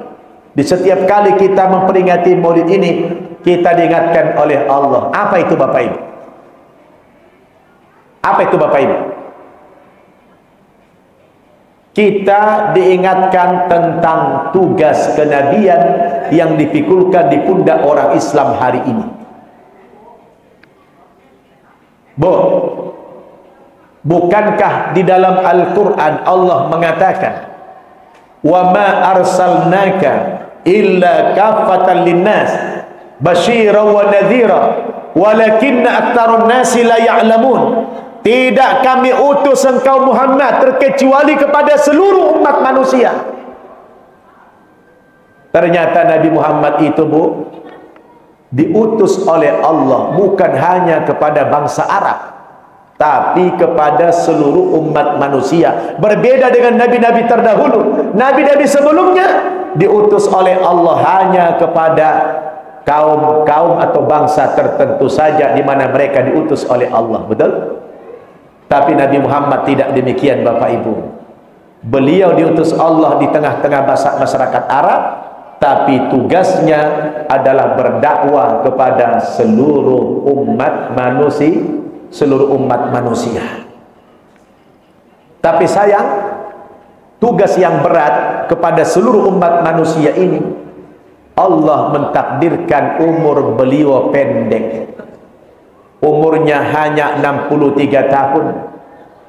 Di setiap kali kita memperingati Maulid ini, kita diingatkan oleh Allah. Apa itu Bapak Ibu? Apa itu Bapak Ibu? Kita diingatkan tentang tugas kenabian yang dipikulkan di pundak orang Islam hari ini. Bukankah di dalam Al-Quran Allah mengatakan, wa ma arsalnaka illa kaffatan linnas basyiran wa nadhira walakinna aktsarun nasi la ya'lamun. Tidak kami utus engkau Muhammad terkecuali kepada seluruh umat manusia. Ternyata Nabi Muhammad itu diutus oleh Allah bukan hanya kepada bangsa Arab, tapi kepada seluruh umat manusia. Berbeda dengan nabi-nabi terdahulu. Nabi-nabi sebelumnya diutus oleh Allah hanya kepada kaum atau bangsa tertentu saja, di mana mereka diutus oleh Allah, betul? Tapi Nabi Muhammad tidak demikian Bapak Ibu. Beliau diutus Allah di tengah-tengah masyarakat Arab, tapi tugasnya adalah berdakwah kepada seluruh umat manusia. Tapi sayang, tugas yang berat kepada seluruh umat manusia ini, Allah mentakdirkan umur beliau pendek. Umurnya hanya 63 tahun.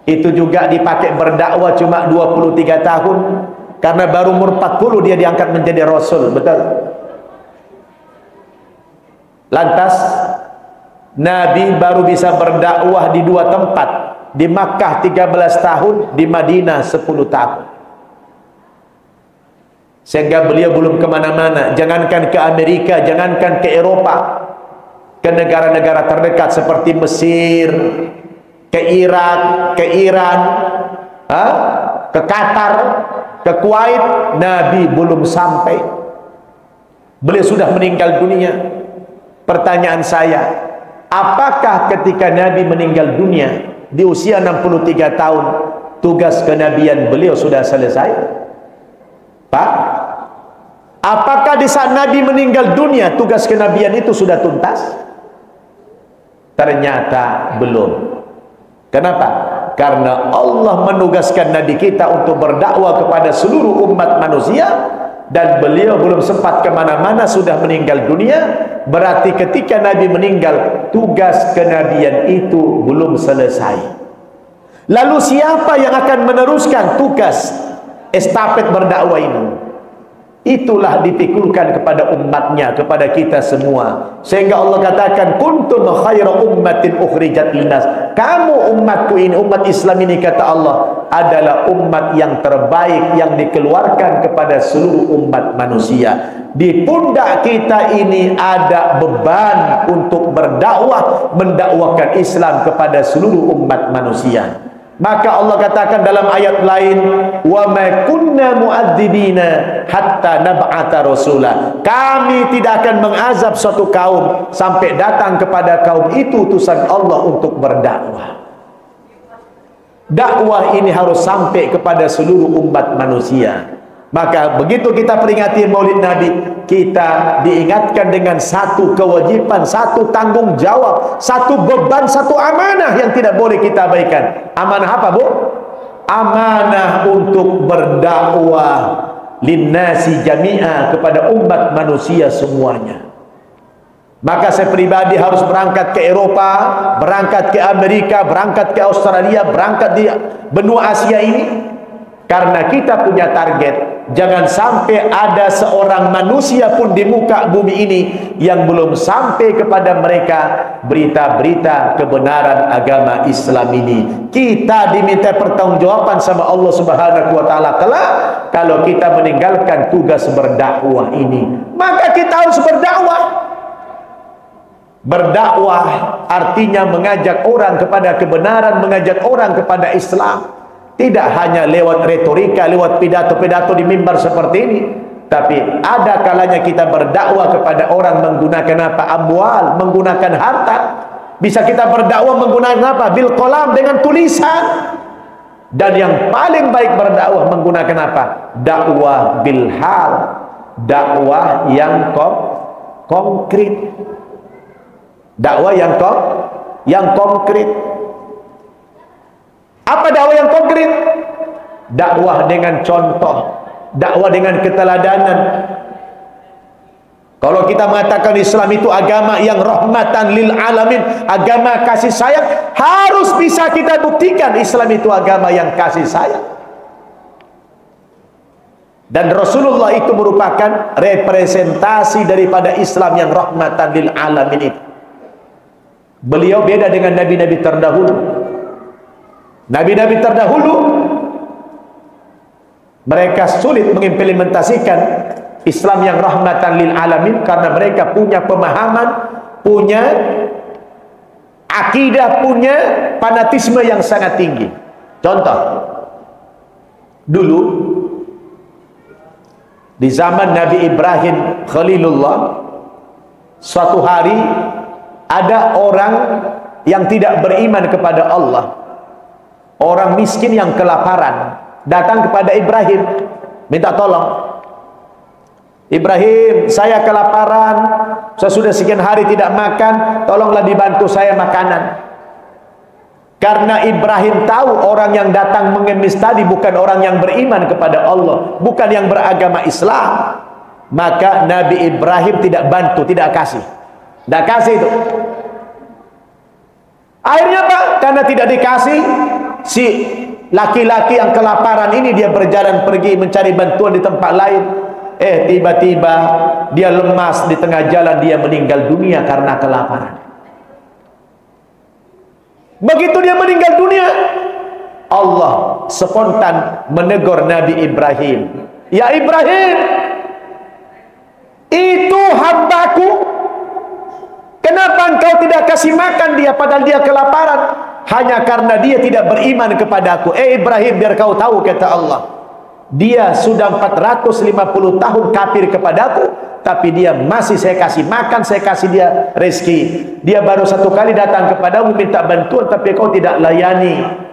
Itu juga dipakai berdakwah cuma 23 tahun. Karena baru umur 40 dia diangkat menjadi Rasul, betul? Lantas Nabi baru bisa berdakwah di 2 tempat. Di Makkah 13 tahun, di Madinah 10 tahun. Sehingga beliau belum kemana-mana. Jangankan ke Amerika, jangankan ke Eropa. ke negara-negara terdekat seperti Mesir, ke Irak, ke Iran, ke Qatar, ke Kuwait. Nabi belum sampai, beliau sudah meninggal dunia. Pertanyaan saya, apakah ketika Nabi meninggal dunia di usia 63 tahun, tugas kenabian beliau sudah selesai? Pak, apakah di saat Nabi meninggal dunia tugas kenabian itu sudah tuntas? Ternyata belum. Kenapa? Karena Allah menugaskan Nabi kita untuk berdakwah kepada seluruh umat manusia, dan beliau belum sempat kemana-mana, sudah meninggal dunia. Berarti ketika Nabi meninggal, tugas kenabian itu belum selesai. Lalu siapa yang akan meneruskan tugas estafet berdakwah ini? Itulah dipikulkan kepada umatnya, kepada kita semua. Sehingga Allah katakan, kuntum khaira ummatin ukhrijat linnas. Kamu umatku ini, umat Islam ini, kata Allah, adalah umat yang terbaik yang dikeluarkan kepada seluruh umat manusia. Di pundak kita ini ada beban untuk berdakwah, mendakwakan Islam kepada seluruh umat manusia. Maka Allah katakan dalam ayat lain, wa ma kunna mu'adzibina hatta nab'atha rasula. Kami tidak akan mengazab suatu kaum sampai datang kepada kaum itu utusan Allah untuk berdakwah. Dakwah ini harus sampai kepada seluruh umat manusia. Maka begitu kita peringati Maulid Nabi, kita diingatkan dengan satu kewajiban, satu tanggung jawab, satu beban, satu amanah yang tidak boleh kita abaikan. Amanah apa, Bu? Amanah untuk berdakwah linnasi jami'a, kepada umat manusia semuanya. Maka saya pribadi harus berangkat ke Eropa, berangkat ke Amerika, berangkat ke Australia, berangkat di benua Asia ini, karena kita punya target. Jangan sampai ada seorang manusia pun di muka bumi ini yang belum sampai kepada mereka berita-berita kebenaran agama Islam ini. Kita diminta pertanggungjawaban sama Allah Subhanahu wa taala kelak kalau kita meninggalkan tugas berdakwah ini. Maka kita harus berdakwah. Berdakwah artinya mengajak orang kepada kebenaran, mengajak orang kepada Islam. Tidak hanya lewat retorika, lewat pidato-pidato di mimbar seperti ini, tapi ada kalanya kita berdakwah kepada orang menggunakan apa? Amwal, menggunakan harta. Bisa kita berdakwah menggunakan apa? Bil qalam, dengan tulisan. Dan yang paling baik berdakwah menggunakan apa? Dakwah bil hal, dakwah yang konkret. Dakwah yang konkret. Apa dakwah yang konkret? Dakwah dengan contoh, dakwah dengan keteladanan. Kalau kita mengatakan Islam itu agama yang rahmatan lil alamin, agama kasih sayang, harus bisa kita buktikan Islam itu agama yang kasih sayang. Dan Rasulullah itu merupakan representasi daripada Islam yang rahmatan lil alamin itu. Beliau beda dengan nabi-nabi terdahulu. Nabi-nabi terdahulu mereka sulit mengimplementasikan Islam yang rahmatan lil alamin karena mereka punya pemahaman, punya akidah, punya fanatisme yang sangat tinggi. Contoh, dulu di zaman Nabi Ibrahim Khalilullah, suatu hari ada orang yang tidak beriman kepada Allah, orang miskin yang kelaparan, datang kepada Ibrahim minta tolong. Ibrahim, saya kelaparan, saya sudah sekian hari tidak makan, tolonglah dibantu saya makanan. Karena Ibrahim tahu orang yang datang mengemis tadi bukan orang yang beriman kepada Allah, bukan yang beragama Islam, maka Nabi Ibrahim tidak bantu, tidak kasih. Tidak kasih itu. Akhirnya Pak, karena tidak dikasih, si laki-laki yang kelaparan ini dia berjalan pergi mencari bantuan di tempat lain. Tiba-tiba dia lemas di tengah jalan, dia meninggal dunia karena kelaparan. Begitu dia meninggal dunia, Allah spontan menegur Nabi Ibrahim. Ya Ibrahim, itu hambaku Kenapa engkau tidak kasih makan dia padahal dia kelaparan? Hanya karena dia tidak beriman kepadaku. Ibrahim, biar kau tahu, kata Allah, dia sudah 450 tahun kafir kepadaku, tapi dia masih saya kasih makan, saya kasih dia rezeki. Dia baru satu kali datang kepadamu minta bantuan, tapi kau tidak layani.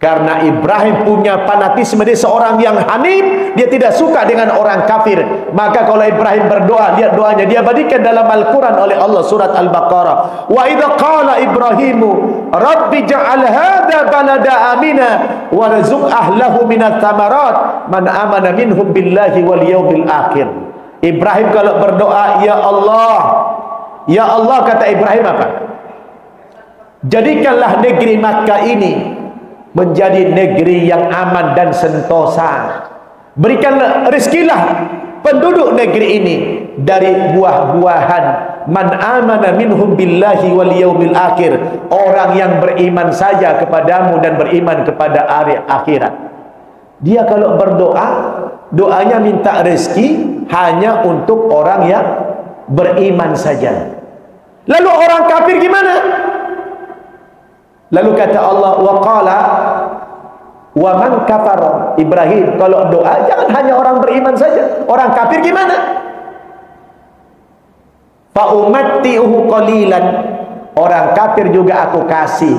Karena Ibrahim punya fanatisme, dia seorang yang hanif, dia tidak suka dengan orang kafir. Maka kalau Ibrahim berdoa, lihat doanya, dia berikan dalam Al-Quran oleh Allah, surat Al-Baqarah. Wa idza qala Ibrahimu Rabbi ja'al hadha balada amina warzuq ahlahu minat thamarat man amana minhum billahi wal yawmil akhir. Ibrahim kalau berdoa, ya Allah, kata Ibrahim apa? Jadikanlah negeri Makkah ini menjadi negeri yang aman dan sentosa. Berikanlah, rezekilah penduduk negeri ini dari buah-buahan. Man amana minhum billahi wal yaumil akhir, orang yang beriman saja kepadamu dan beriman kepada hari akhirat. Dia kalau berdoa, doanya minta rezeki hanya untuk orang yang beriman saja. Lalu orang kafir gimana? Lalu kata Allah, wa qala wa man kafara. Ibrahim kalau doa jangan hanya orang beriman saja. Orang kafir gimana? Fa umatti'uhu qalilan. Orang kafir juga aku kasih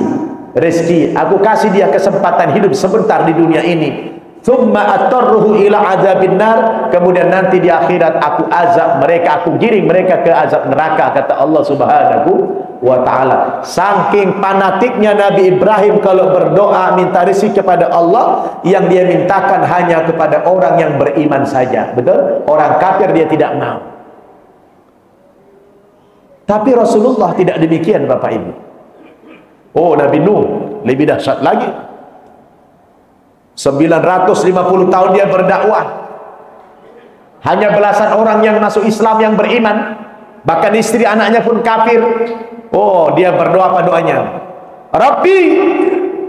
rezeki, aku kasih dia kesempatan hidup sebentar di dunia ini. Thumma atarruhu ila adzabin nar. Kemudian nanti di akhirat aku azab mereka, aku giring mereka ke azab neraka, kata Allah Subhanahu wa ta'ala. Saking fanatiknya Nabi Ibrahim kalau berdoa minta rezeki kepada Allah, yang dia mintakan hanya kepada orang yang beriman saja. Betul? Orang kafir dia tidak mau. Tapi Rasulullah tidak demikian, Bapak Ibu. Oh, Nabi Nuh lebih dahsyat lagi. 950 tahun dia berdakwah, hanya belasan orang yang masuk Islam yang beriman, bahkan istri anaknya pun kafir. Oh, dia berdoa apa doanya? Rabbi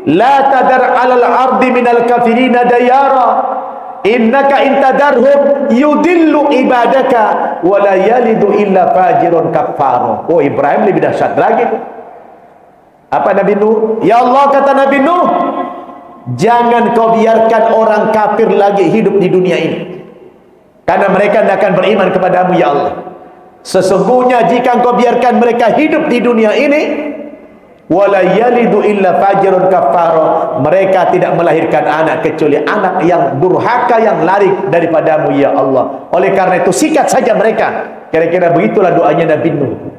la tadar alal ardi minal kafirina dayara innaka intadarhum yudillu ibadaka wa la yalidu illa fajirun kafaro. Oh, Ibrahim lebih dahsyat lagi. Apa Nabi Nuh? Ya Allah, kata Nabi Nuh, jangan kau biarkan orang kafir lagi hidup di dunia ini, karena mereka tidak akan beriman kepadamu, ya Allah. Sesungguhnya jika engkau biarkan mereka hidup di dunia ini, wala yalidu illa fajirun kafaro, mereka tidak melahirkan anak kecuali anak yang durhaka, yang lari daripadamu, ya Allah. Oleh karena itu sikat saja mereka. Kira-kira begitulah doanya Nabi Nuh.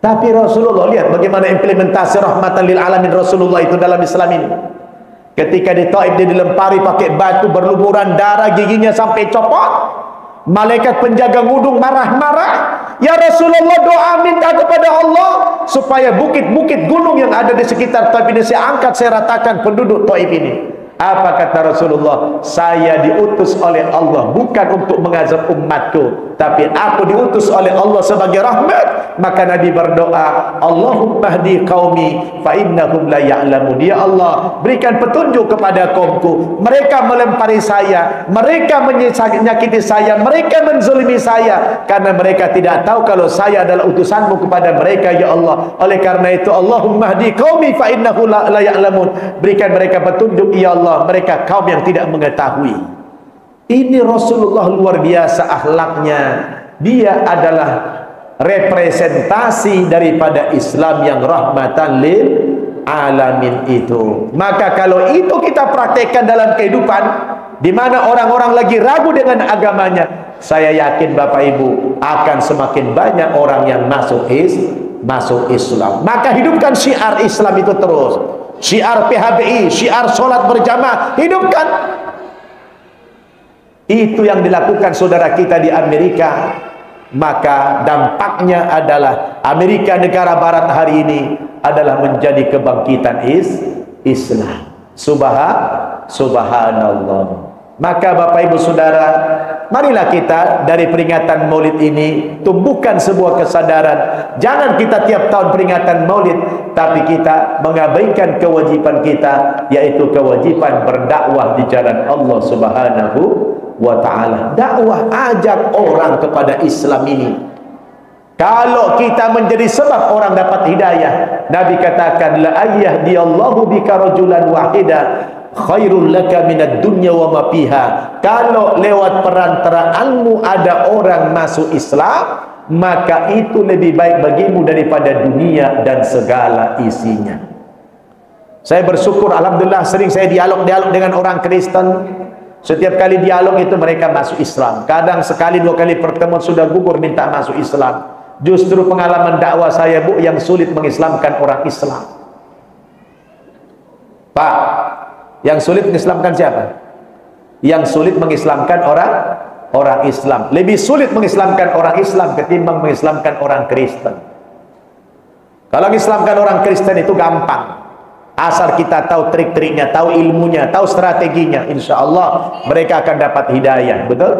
Tapi Rasulullah, lihat bagaimana implementasi rahmatan lil alamin Rasulullah itu dalam Islam ini. Ketika di Taif dia dilempari pakai batu berlumuran darah, giginya sampai copot. Malaikat penjaga gunung marah-marah. Ya Rasulullah, doa minta kepada Allah supaya bukit-bukit gunung yang ada di sekitar Taif ini saya angkat, saya ratakan penduduk Taif ini. Apa kata Rasulullah? Saya diutus oleh Allah bukan untuk mengazab umatku, tapi aku diutus oleh Allah sebagai rahmat. Maka Nabi berdoa, Allahumma hdi qaumi fa innahum la ya'lamun. Ya Allah, berikan petunjuk kepada kaumku. Mereka melempari saya, mereka menyakiti saya, mereka menzalimi saya, karena mereka tidak tahu kalau saya adalah utusanmu kepada mereka, ya Allah. Oleh karena itu, Allahumma hdi qaumi fa innahum la ya'lamun. Berikan mereka petunjuk, ya Allah, mereka kaum yang tidak mengetahui. Ini Rasulullah luar biasa akhlaknya. Dia adalah representasi daripada Islam yang rahmatan lil alamin itu. Maka kalau itu kita praktekkan dalam kehidupan, di mana orang-orang lagi ragu dengan agamanya, saya yakin Bapak Ibu akan semakin banyak orang yang masuk Islam. Maka hidupkan syiar Islam itu terus. Syiar PHBI, syiar sholat berjamaah, hidupkan. Itu yang dilakukan saudara kita di Amerika. Maka dampaknya adalah Amerika, negara barat hari ini adalah menjadi kebangkitan Islam. Subhanallah. Maka Bapak Ibu Saudara, marilah kita dari peringatan Maulid ini tumbuhkan sebuah kesadaran. Jangan kita tiap tahun peringatan Maulid, tapi kita mengabaikan kewajiban kita, yaitu kewajiban berdakwah di jalan Allah Subhanahu wa ta'ala. Dakwah, ajak orang kepada Islam ini. Kalau kita menjadi sebab orang dapat hidayah, Nabi katakan la ayyahdiyallahu bika rajulan wahida khairul laka minad dunya wa ma fiha. Kalau lewat perantaraanmu ada orang masuk Islam, maka itu lebih baik bagimu daripada dunia dan segala isinya. Saya bersyukur, alhamdulillah, sering saya dialog dengan orang Kristen. Setiap kali dialog itu mereka masuk Islam. Kadang sekali dua kali pertemuan sudah gugur minta masuk Islam. Justru pengalaman dakwah saya, Bu, yang sulit mengislamkan orang Islam. Pak, yang sulit mengislamkan siapa? Yang sulit mengislamkan orang Islam. Lebih sulit mengislamkan orang Islam ketimbang mengislamkan orang Kristen. Kalau mengislamkan orang Kristen itu gampang. Asal kita tahu trik-triknya, tahu ilmunya, tahu strateginya, insya Allah mereka akan dapat hidayah. Betul?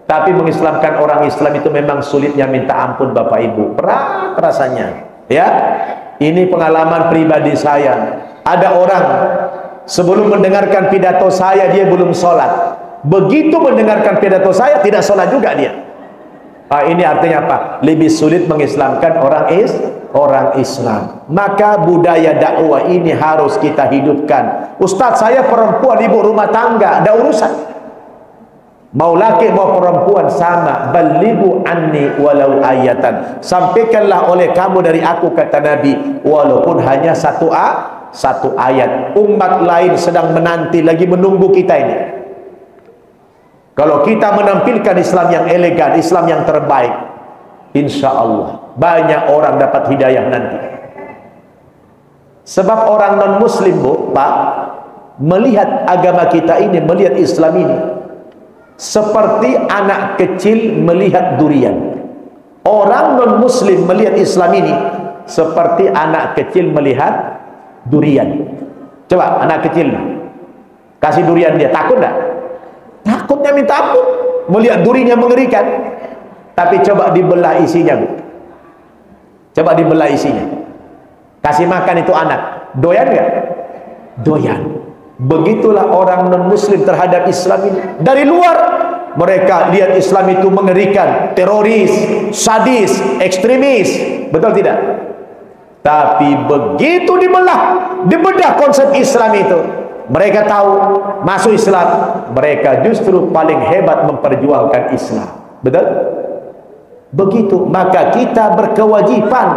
Tapi mengislamkan orang Islam itu memang sulitnya minta ampun, Bapak Ibu. Berat rasanya. Ya, ini pengalaman pribadi saya. Ada orang sebelum mendengarkan pidato saya dia belum sholat. Begitu mendengarkan pidato saya tidak sholat juga dia. Ini artinya apa? Lebih sulit mengislamkan orang Islam. Maka budaya dakwah ini harus kita hidupkan. Ustaz, saya perempuan, ibu rumah tangga, ada urusan. Mau laki mau perempuan sama, balighu anni walau ayatan. Sampaikanlah oleh kamu dari aku, kata Nabi, walaupun hanya satu ayat. Umat lain sedang menanti, lagi menunggu kita ini. Kalau kita menampilkan Islam yang elegan, Islam yang terbaik, insya Allah banyak orang dapat hidayah nanti. Sebab orang non muslim, Bu, Pak, melihat agama kita ini, melihat Islam ini seperti anak kecil melihat durian. Orang non muslim melihat Islam ini seperti anak kecil melihat durian. Coba anak kecil kasih durian dia, takut enggak? Takutnya minta ampun. Melihat durinya mengerikan. Tapi coba dibelah isinya, Bu. Coba dibelah isinya. Kasih makan itu anak, doyan enggak? Doyan. Begitulah orang non-muslim terhadap Islam ini. Dari luar mereka lihat Islam itu mengerikan, teroris, sadis, ekstremis. Betul tidak? Tapi begitu dibedah konsep Islam itu, mereka tahu masuk Islam, mereka justru paling hebat memperjuangkan Islam. Betul? Begitu. Maka kita berkewajiban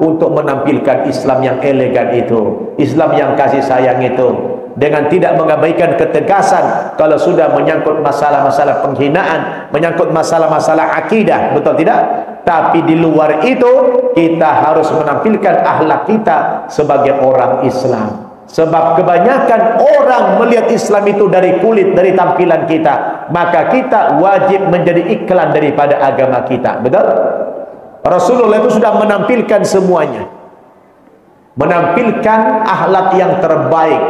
untuk menampilkan Islam yang elegan itu, Islam yang kasih sayang itu, dengan tidak mengabaikan ketegasan kalau sudah menyangkut masalah-masalah penghinaan, menyangkut masalah-masalah akidah. Betul tidak? Tapi di luar itu kita harus menampilkan akhlak kita sebagai orang Islam. Sebab kebanyakan orang melihat Islam itu dari kulit, dari tampilan kita, maka kita wajib menjadi iklan daripada agama kita. Betul? Rasulullah itu sudah menampilkan semuanya, menampilkan akhlak yang terbaik,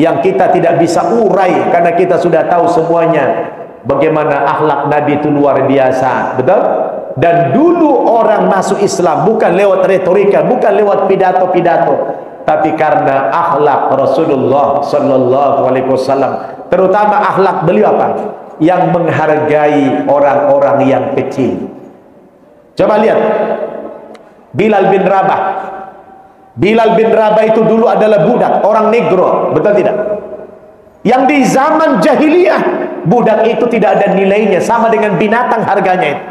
yang kita tidak bisa urai karena kita sudah tahu semuanya. Bagaimana akhlak Nabi itu luar biasa. Betul? Dan dulu orang masuk Islam bukan lewat retorika, bukan lewat pidato-pidato, tapi karena akhlak Rasulullah sallallahu alaihi wasallam, terutama akhlak beliau apa? Yang menghargai orang-orang yang kecil. Coba lihat Bilal bin Rabah. Bilal bin Rabah itu dulu adalah budak, orang negro, betul tidak? Yang di zaman jahiliyah budak itu tidak ada nilainya, sama dengan binatang harganya itu.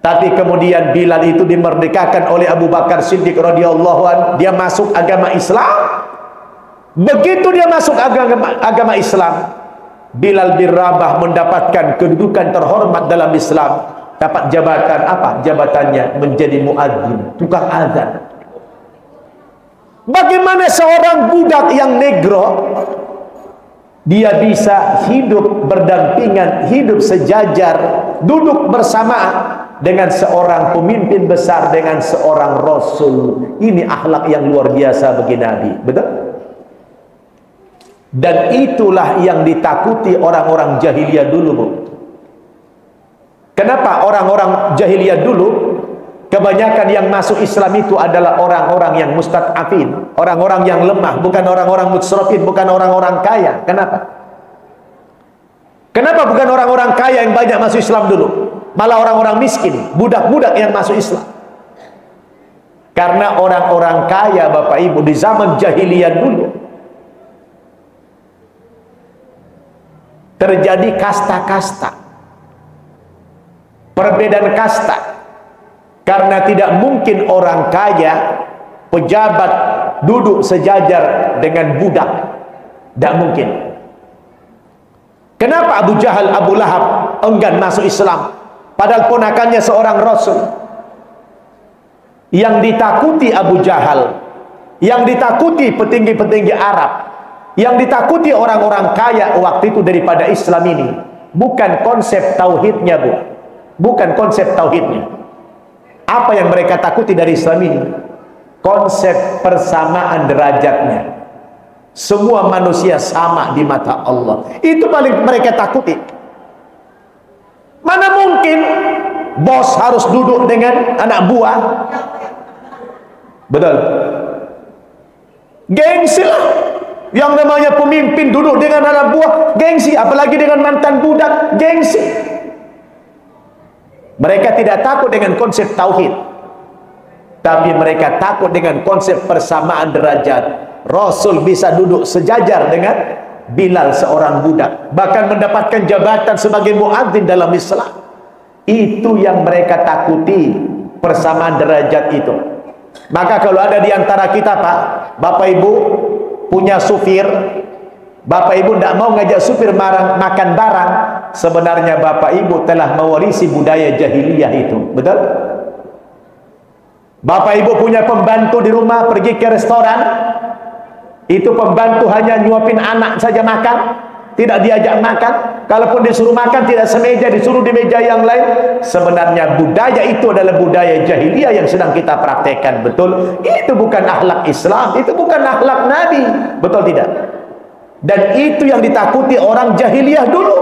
Tapi kemudian Bilal itu dimerdekakan oleh Abu Bakar Siddiq radhiyallahu anhu, dia masuk agama Islam. Begitu dia masuk agama Islam, Bilal bin Rabah mendapatkan kedudukan terhormat dalam Islam. Dapat jabatan apa? Jabatannya menjadi muadzin, tukang azan. Bagaimana seorang budak yang negro dia bisa hidup berdampingan, hidup sejajar, duduk bersamaan dengan seorang pemimpin besar, dengan seorang rasul? Ini akhlak yang luar biasa bagi Nabi. Betul? Dan itulah yang ditakuti orang-orang jahiliyah dulu, Bu. Kenapa orang-orang jahiliyah dulu kebanyakan yang masuk Islam itu adalah orang-orang yang mustad'afin, orang-orang yang lemah, bukan orang-orang mutsrafin, bukan orang-orang kaya. Kenapa? Kenapa bukan orang-orang kaya yang banyak masuk Islam dulu? malah orang-orang miskin, budak-budak yang masuk Islam. Karena orang-orang kaya Bapak Ibu di zaman jahiliyah dulu terjadi kasta-kasta, perbedaan kasta, karena tidak mungkin orang kaya, pejabat duduk sejajar dengan budak, tidak mungkin. Kenapa Abu Jahal, Abu Lahab enggan masuk Islam, padahal ponakannya seorang Rasul? Yang ditakuti Abu Jahal, yang ditakuti petinggi-petinggi Arab, yang ditakuti orang-orang kaya waktu itu daripada Islam ini bukan konsep tauhidnya, Bu. Bukan konsep tauhidnya. Apa yang mereka takuti dari Islam ini? Konsep persamaan derajatnya. Semua manusia sama di mata Allah. Itu paling mereka takuti. Mana mungkin bos harus duduk dengan anak buah? Betul. Gengsi lah. Yang namanya pemimpin duduk dengan anak buah, gengsi. Apalagi dengan mantan budak, gengsi. Mereka tidak takut dengan konsep tauhid, tapi mereka takut dengan konsep persamaan derajat. Rasul bisa duduk sejajar dengan Bilal, seorang budak, bahkan mendapatkan jabatan sebagai muadzin dalam Islam. Itu yang mereka takuti, persamaan derajat itu. Maka kalau ada di antara kita, Pak, Bapak Ibu punya supir, Bapak Ibu tidak mau ngajak supir makan barang, sebenarnya Bapak Ibu telah mewarisi budaya jahiliyah itu. Betul? Bapak Ibu punya pembantu di rumah, pergi ke restoran, itu pembantu hanya nyuapin anak saja makan, tidak diajak makan. Kalaupun disuruh makan tidak semeja, disuruh di meja yang lain. Sebenarnya budaya itu adalah budaya jahiliyah yang sedang kita praktekkan. Betul? Itu bukan akhlak Islam, itu bukan akhlak Nabi. Betul tidak? Dan itu yang ditakuti orang jahiliyah dulu.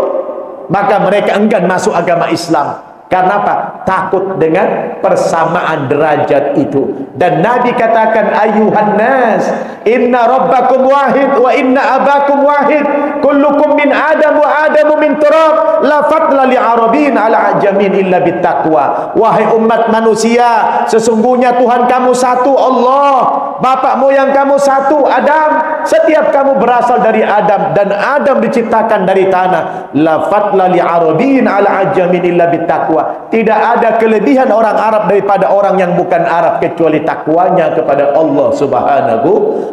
Maka mereka enggan masuk agama Islam. Karena apa? Takut dengan persamaan derajat itu. Dan Nabi katakan, ayuhan nas, inna rabbakum wahid wa inna abakum wahid, kullukum min Adam wa Adamu min turab, la fadla li arabin ala ajamin illa bittaqwa. Wahai umat manusia, sesungguhnya Tuhan kamu satu, Allah. Bapak moyang kamu satu, Adam. Setiap kamu berasal dari Adam, dan Adam diciptakan dari tanah. La fadla li arabin ala ajamin illa bittaqwa. Tidak ada kelebihan orang Arab daripada orang yang bukan Arab kecuali takwanya kepada Allah Subhanahu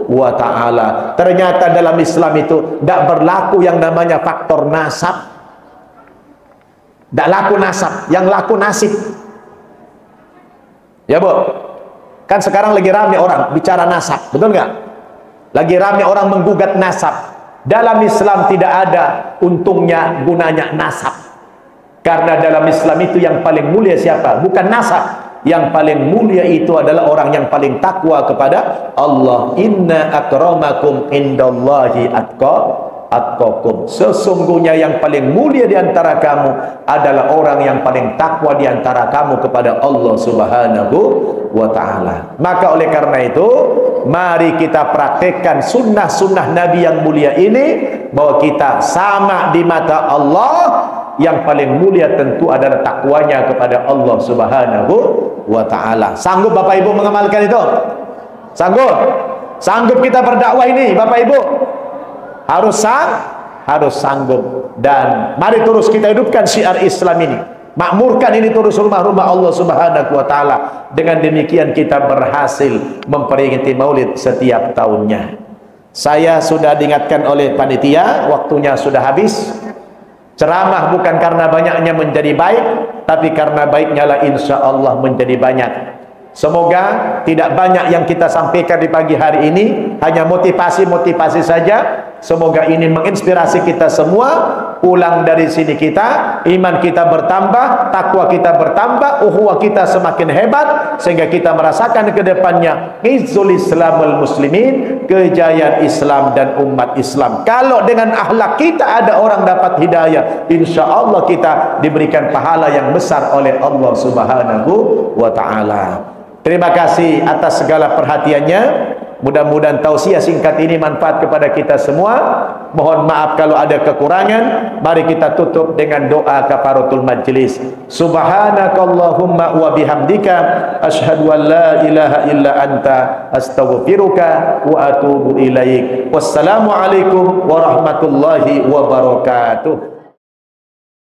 wa ta'ala. Ternyata dalam Islam itu tidak berlaku yang namanya faktor nasab. Tidak laku nasab, yang laku nasib. Ya, Bu. Kan sekarang lagi ramai orang bicara nasab, betul nggak? Lagi ramai orang menggugat nasab. Dalam Islam tidak ada untungnya, gunanya nasab. Karena dalam Islam itu yang paling mulia siapa? Bukan nasab. Yang paling mulia itu adalah orang yang paling takwa kepada Allah. Inna akramakum indallahi atqakum. Sesungguhnya yang paling mulia di antara kamu adalah orang yang paling takwa di antara kamu kepada Allah Subhanahu wa ta'ala. Maka oleh karena itu, mari kita praktekkan sunnah-sunnah Nabi yang mulia ini, bahwa kita sama di mata Allah. Yang paling mulia tentu adalah takwanya kepada Allah Subhanahu wa ta'ala. Sanggup Bapak Ibu mengamalkan itu? Sanggup? Sanggup kita berdakwah ini Bapak Ibu? Harus sanggup. Dan mari terus kita hidupkan syiar Islam ini. Makmurkan ini terus rumah-rumah Allah Subhanahu wa ta'ala. Dengan demikian kita berhasil memperingati Maulid setiap tahunnya. Saya sudah diingatkan oleh panitia, waktunya sudah habis. Ceramah bukan karena banyaknya menjadi baik, tapi karena baiknya lah insya Allah menjadi banyak. Semoga tidak banyak yang kita sampaikan di pagi hari ini, hanya motivasi-motivasi saja. Semoga ini menginspirasi kita semua. Pulang dari sini kita, iman kita bertambah, takwa kita bertambah, ukhuwah kita semakin hebat, sehingga kita merasakan ke depannya izzul Islamul muslimin, kejayaan Islam dan umat Islam. Kalau dengan akhlak kita ada orang dapat hidayah, insya Allah kita diberikan pahala yang besar oleh Allah Subhanahu wa ta'ala. Terima kasih atas segala perhatiannya. Mudah-mudahan tausiah singkat ini manfaat kepada kita semua. Mohon maaf kalau ada kekurangan. Mari kita tutup dengan doa kafaratul majlis. Subhanakallahumma wa bihamdika asyhadu an la ilaha illa anta astaghfiruka wa atubu ilaik. Wassalamualaikum warahmatullahi wabarakatuh.